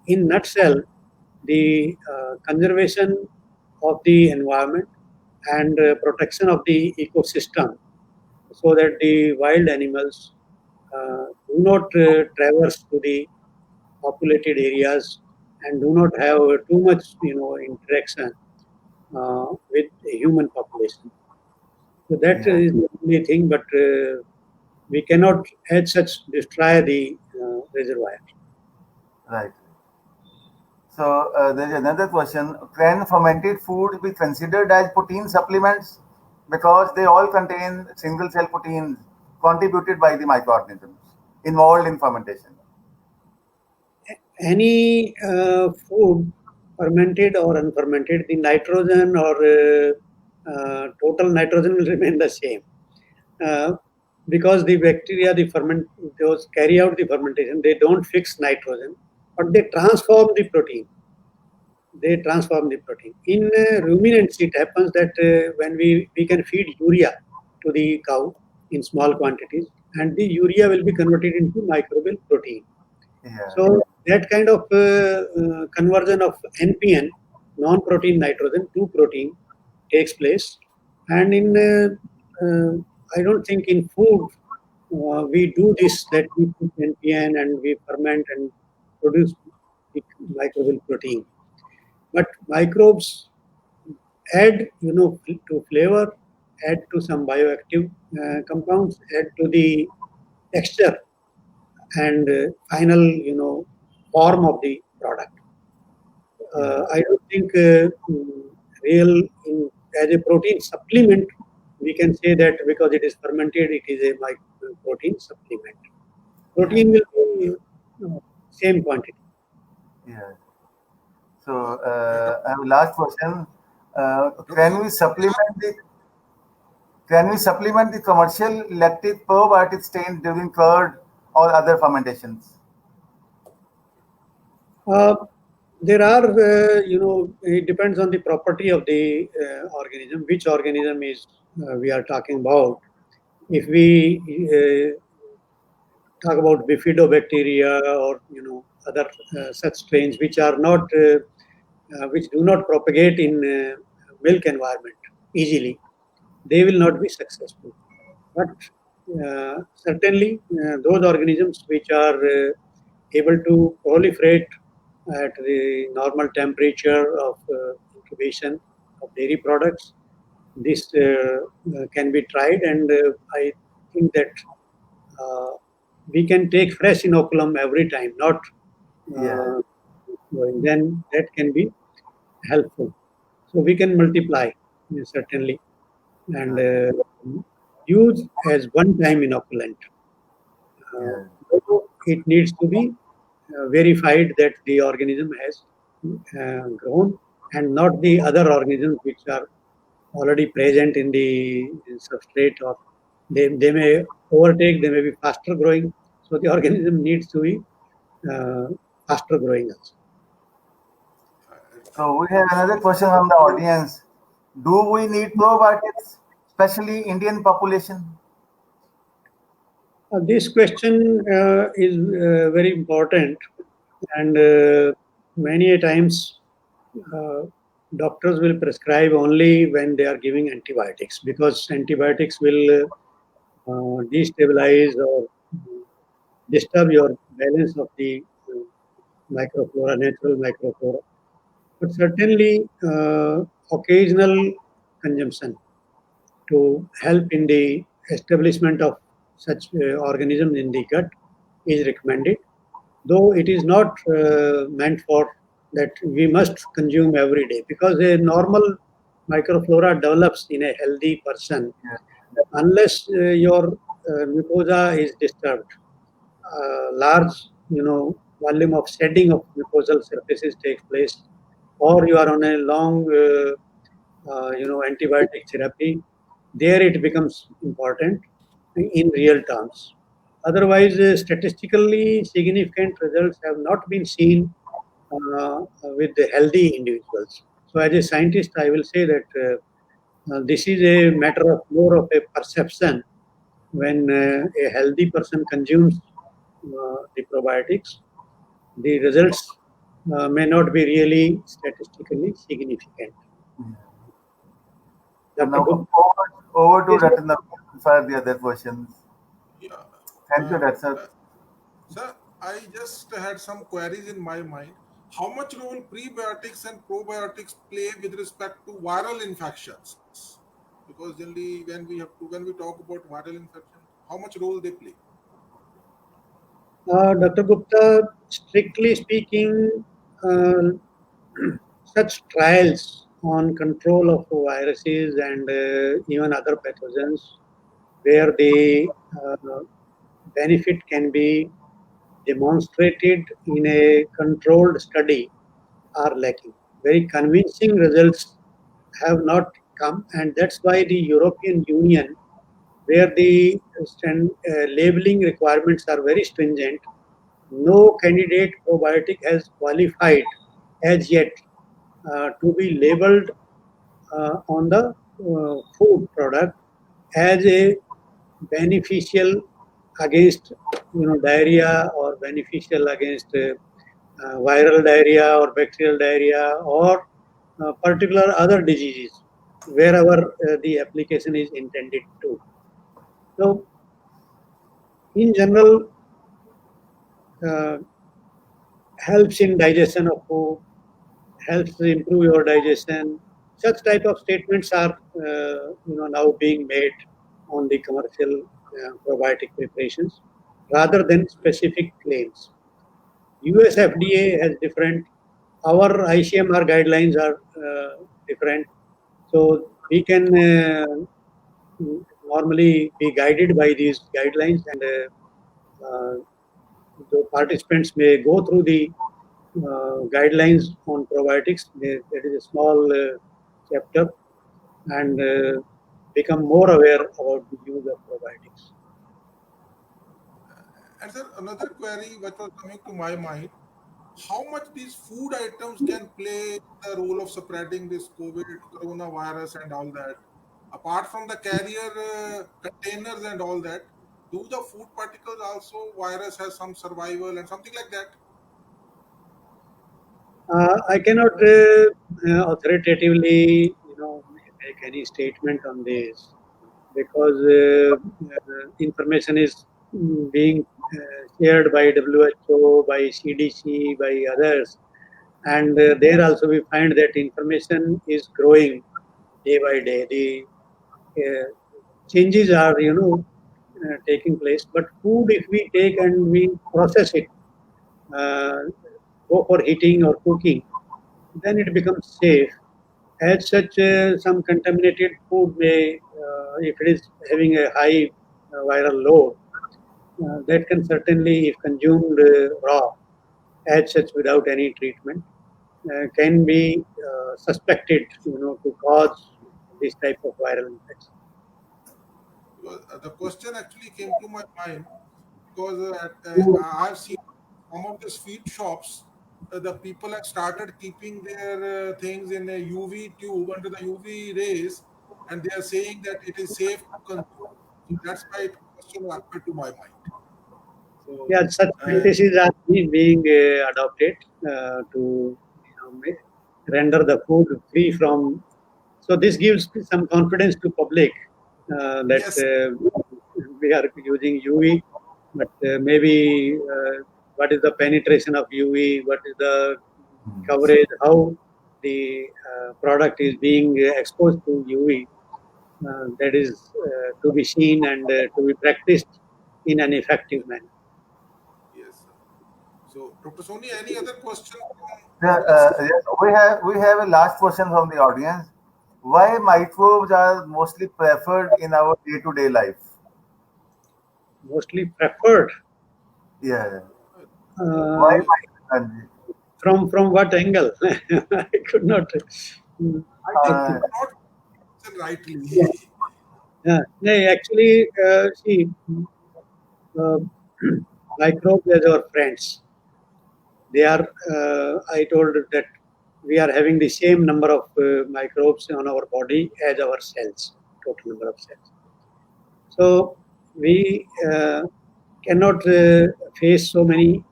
in nutshell, the conservation of the environment and protection of the ecosystem, so that the wild animals do not traverse to the populated areas and do not have too much, interaction with the human population. So that Yeah. is the only thing, but we cannot as such destroy the reservoir. Right. So there is another question. Can fermented food be considered as protein supplements? Because they all contain single cell proteins contributed by the microorganisms involved in fermentation. Any food, fermented or unfermented, the nitrogen or total nitrogen will remain the same. Because the bacteria, those carry out the fermentation, they don't fix nitrogen, but they transform the protein. In ruminants, it happens that when we can feed urea to the cow in small quantities, and the urea will be converted into microbial protein. Yeah. So that kind of conversion of NPN, non-protein nitrogen, to protein takes place. And I don't think in food we do this, that we put NPN and we ferment and produce microbial protein. But microbes add, to flavor, add to some bioactive compounds, add to the texture and final, form of the product. I don't think real as a protein supplement we can say that because it is fermented, it is a protein supplement. Protein will be same quantity. Yeah. So I have a last question. Can we supplement the commercial lactic probiotic strain during curd or other fermentations? Uh, there are, it depends on the property of the organism, which organism is we are talking about. If we talk about bifidobacteria or other such strains which are not which do not propagate in milk environment easily, they will not be successful. But certainly those organisms which are able to proliferate at the normal temperature of incubation of dairy products, this can be tried, and I think that uh, we can take fresh inoculum every time, not Yeah. then that can be helpful. So we can multiply, certainly, and use as one-time inoculant. Yeah. It needs to be verified that the organism has grown, and not the other organisms which are already present in the substrate, or they may overtake, they may be faster growing. So the organism needs to be faster growing also. So we have another question from the audience. Do we need probiotics, especially Indian population? This question is very important, and many a times doctors will prescribe only when they are giving antibiotics, because antibiotics will destabilize or disturb your balance of the microflora, natural microflora. But certainly, occasional consumption to help in the establishment of such organisms in the gut is recommended, though it is not meant for that we must consume every day, because a normal microflora develops in a healthy person unless your mucosa is disturbed. Large, volume of shedding of mucosal surfaces takes place, or you are on a long, antibiotic therapy. There it becomes important in real terms. Otherwise, statistically significant results have not been seen with the healthy individuals. So, as a scientist, I will say that this is a matter of more of a perception. When a healthy person consumes the probiotics, the results may not be really statistically significant. So Dr. now Gupta, over to please. Ratna for the other questions. Yeah. Thank you, that's sir. Sir, I just had some queries in my mind. How much role prebiotics and probiotics play with respect to viral infections? Because generally, when we talk about viral infection, how much role they play? Dr. Gupta, strictly speaking, uh, such trials on control of viruses and even other pathogens, where the benefit can be demonstrated in a controlled study, are lacking. Very convincing results have not come, and that's why the European Union, where the labeling requirements are very stringent, no candidate probiotic has qualified as yet to be labeled on the food product as a beneficial against diarrhea, or beneficial against viral diarrhea or bacterial diarrhea, or particular other diseases wherever the application is intended to. So, in general, uh, helps in digestion of food, helps to improve your digestion. Such type of statements are now being made on the commercial probiotic preparations rather than specific claims. US FDA has different. Our ICMR guidelines are different. So we can normally be guided by these guidelines, and the participants may go through the guidelines on probiotics. There is a small chapter, and become more aware about the use of probiotics. And sir, another query which was coming to my mind: how much these food items can play the role of spreading this COVID, coronavirus, and all that? Apart from the carrier containers and all that, do the food particles also virus has some survival and something like that? I cannot authoritatively, make any statement on this, because information is being shared by WHO, by CDC, by others, and there also we find that information is growing day by day. The changes are, taking place. But food, if we take and we process it, uh, go for heating or cooking, then it becomes safe. As such, some contaminated food may, if it is having a high viral load, that can certainly, if consumed raw, as such without any treatment can be suspected, to cause this type of viral infection. The question actually came to my mind because I've seen some of the sweet shops. The people have started keeping their things in a UV tube under the UV rays, and they are saying that it is safe to consume. So that's why the question occurred to my mind. So, Yeah, such practices are being adopted to render the food free from. So this gives some confidence to public that yes, we are using UV, but maybe what is the penetration of UV, what is the coverage, how the product is being exposed to UV. That is to be seen and to be practiced in an effective manner. yes. Sir. So, Dr. Soni, any other question from Yeah, audience? yes, we have a last question from the audience. Why microbes are mostly preferred in our day-to-day life? Mostly preferred. Yeah. Why Uh, microbes? from what angle? I could not. I I think Uh, you think, could not answer rightly. yeah, actually, see, uh, microbes as our friends. They are. I told that we are having the same number of microbes on our body as our cells, total number of cells. So we cannot face so many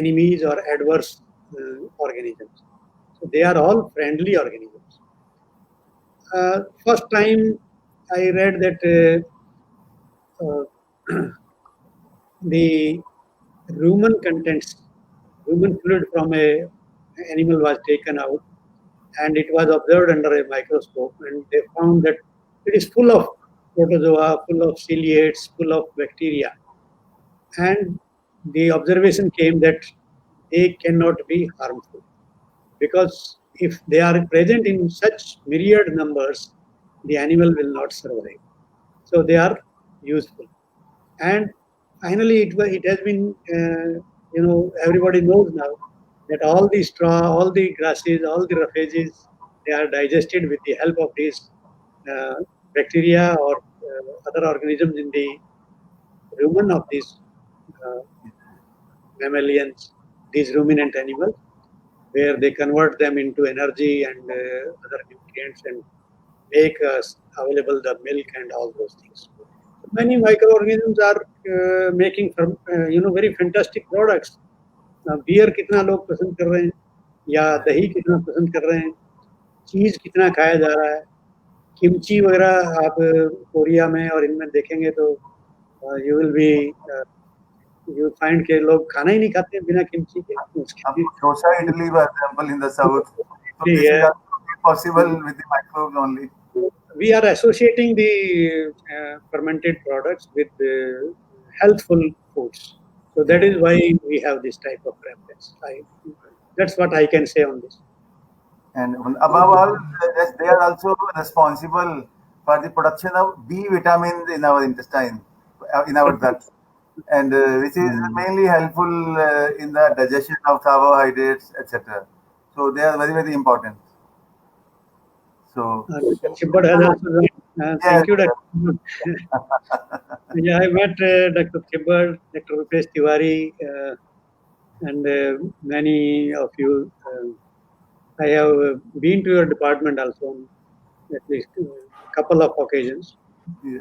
enemies or adverse organisms. So they are all friendly organisms. First time I read that the rumen contents, rumen fluid from a animal was taken out and it was observed under a microscope, and they found that it is full of protozoa, full of ciliates, full of bacteria. And the observation came that they cannot be harmful because if they are present in such myriad numbers, the animal will not survive. So they are useful. And finally, it has been, everybody knows now that all the straw, all the grasses, all the roughages, they are digested with the help of these uh, bacteria or other organisms in the rumen of these uh, mammalians, these ruminant animals, where they convert them into energy and other nutrients and make available the milk and all those things. Many microorganisms are making very fantastic products. Beer कितना लोग पसंद कर रहे हैं या दही कितना पसंद कर रहे हैं, चीज कितना खाया जा रहा है, किमची वगैरह आप कोरिया में और इनमें देखेंगे तो you will be you find के लोग खाना ही नहीं खाते बिना किमची के उसके Dosa Italy, for example, in the south. So this is also possible with the microbes only. we are associating the fermented products with healthful foods. So that is why we have this type of preference. That's what I can say on this. And above all, yes, they are also responsible for the production of B vitamins in our intestine, in our gut, and which is mainly helpful in the digestion of carbohydrates, etc. So they are very, very important. So Dr. Chibbard has also joined. Thank you, Dr. Chibbard. Yeah, I met Dr. Chibbard, Dr. Rupesh Tiwari, and many of you. I have been to your department also on at least a couple of occasions. yeah.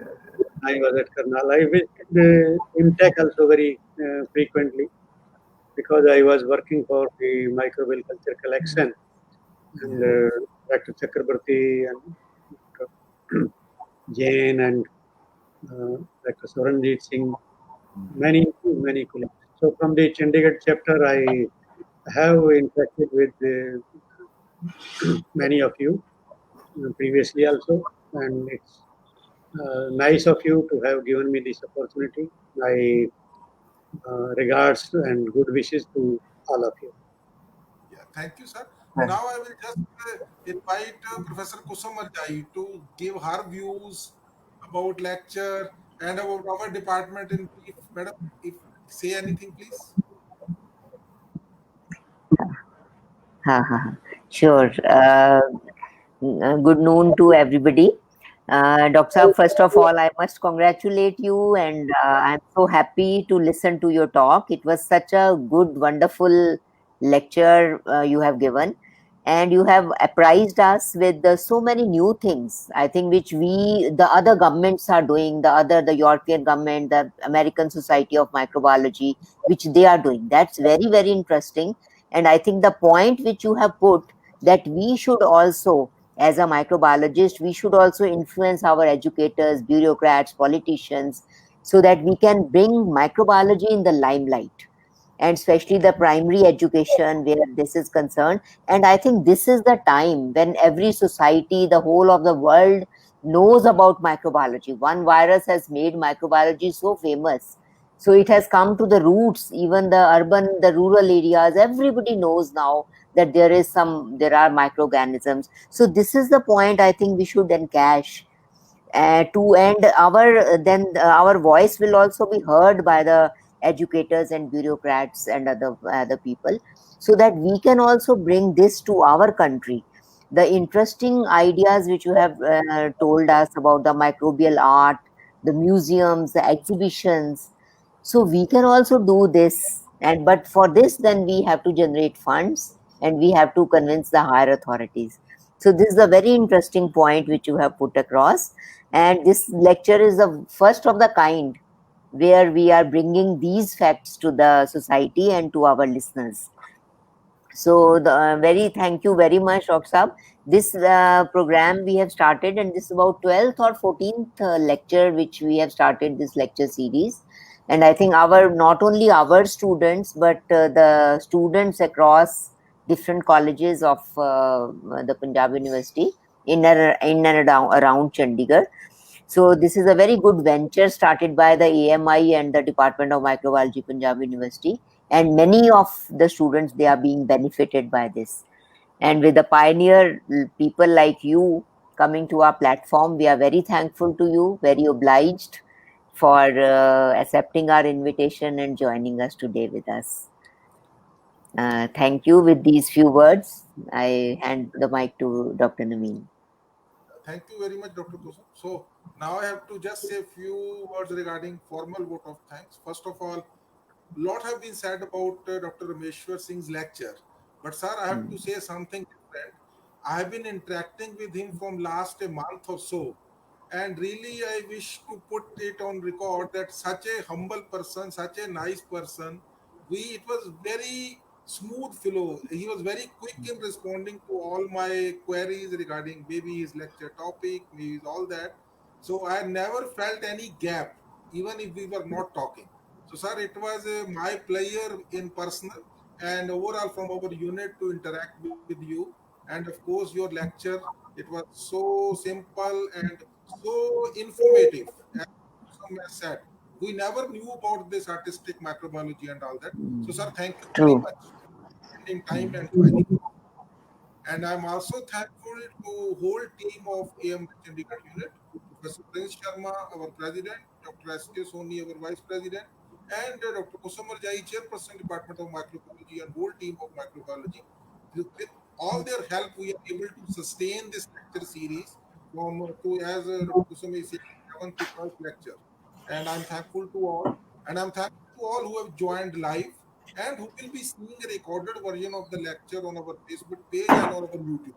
I was at Karnal. I visited IMTech also very frequently because I was working for the microbial culture collection. And Dr. Chakrabarti and Dr. Jain and Dr. Soranjit Singh, many colleagues. So from the Chandigarh chapter, I have interacted with many of you previously also, and it's nice of you to have given me this opportunity. My regards and good wishes to all of you. Yeah, thank you, sir. Thank Now I will just invite Professor Kusum Marjai to give her views about lecture and about our department in brief. Madam, if say anything, please. Sure. Good noon to everybody. Dr. Saab, first of all, I must congratulate you, and I'm so happy to listen to your talk. It was such a good, wonderful lecture you have given, and you have apprised us with so many new things. I think which the other governments are doing, the European government, the American Society of Microbiology, which they are doing. That's very, very interesting. And I think the point which you have put, that we should also, as a microbiologist, we should also influence our educators, bureaucrats, politicians, so that we can bring microbiology in the limelight, and especially the primary education where this is concerned. And I think this is the time when every society, the whole of the world, knows about microbiology. One virus has made microbiology so famous. So it has come to the roots, even the urban, the rural areas, everybody knows now that there are microorganisms. So this is the point I think we should encash to end our voice will also be heard by the educators and bureaucrats and other people, so that we can also bring this to our country. The interesting ideas which you have told us about the microbial art, the museums, the exhibitions, so we can also do this. And but for this, then we have to generate funds, and we have to convince the higher authorities. So this is a very interesting point which you have put across. And this lecture is the first of the kind where we are bringing these facts to the society and to our listeners. So thank you very much, Dr. Saab. This program we have started, and this is about 12th or 14th lecture which we have started this lecture series. And I think not only our students, but the students across different colleges of the Punjab University in and around Chandigarh. So this is a very good venture started by the AMI and the Department of Microbiology, Punjab University. And many of the students, they are being benefited by this. And with the pioneer people like you coming to our platform, we are very thankful to you, very obliged for accepting our invitation and joining us today with us. Thank you. With these few words, I hand the mic to Dr. Naveen. Thank you very much, Dr. Kusum. So now I have to just say a few words regarding formal vote of thanks. First of all, lot have been said about Dr. Rameshwar Singh's lecture, but sir, I have to say something different. I have been interacting with him from last a month or so, and really I wish to put it on record that such a humble person, such a nice person, it was very smooth fellow. He was very quick in responding to all my queries regarding maybe his lecture topic, maybe all that. So I never felt any gap, even if we were not talking. So, sir, it was my pleasure in personal and overall from our unit to interact with you. And of course, your lecture, it was so simple and so informative. As some has said, we never knew about this artistic microbiology and all that. So, sir, thank you very much for spending time and joining. And I'm also thankful to whole team of AM Chandigarh unit, Professor Prince Sharma, our president, Dr. S.K. Soni, our vice president, and Dr. Kusumar Jai, chairperson, Department of Microbiology, and whole team of microbiology. With all their help, we are able to sustain this lecture series as Dr. Kusumar is saying, 7th to 12th lecture. And I'm thankful to all. And I'm thankful to all who have joined live and who will be seeing a recorded version of the lecture on our Facebook page and on our YouTube.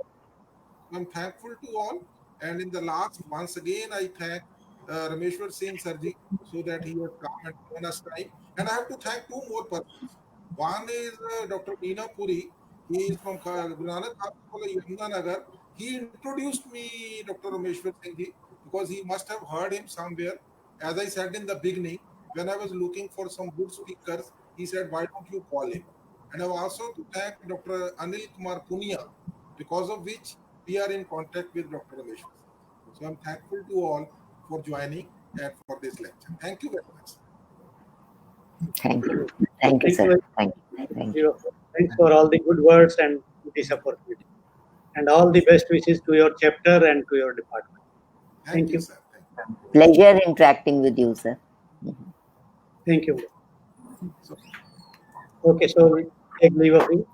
I'm thankful to all. And in the last, once again, I thank Rameshwar Singh Sarji so that he has come and given us time. And I have to thank two more persons. One is Dr. Meena Puri. He is from Guru Nanak College, Yamuna. He introduced me, Dr. Rameshwar Singh ji, because he must have heard him somewhere. As I said in the beginning, when I was looking for some good speakers, he said, why don't you call him? And I also to thank Dr. Anil Kumar Punia, because of which we are in contact with Dr. Rameshwar. So I'm thankful to all for joining and for this lecture. Thank you very much. Thank you. Thank you, sir. Thank you. Thanks for all the good words and this opportunity. And all the best wishes to your chapter and to your department. Thank you, sir. Thank you. Pleasure interacting with you, sir. Thank you. Okay, so we take leave of you.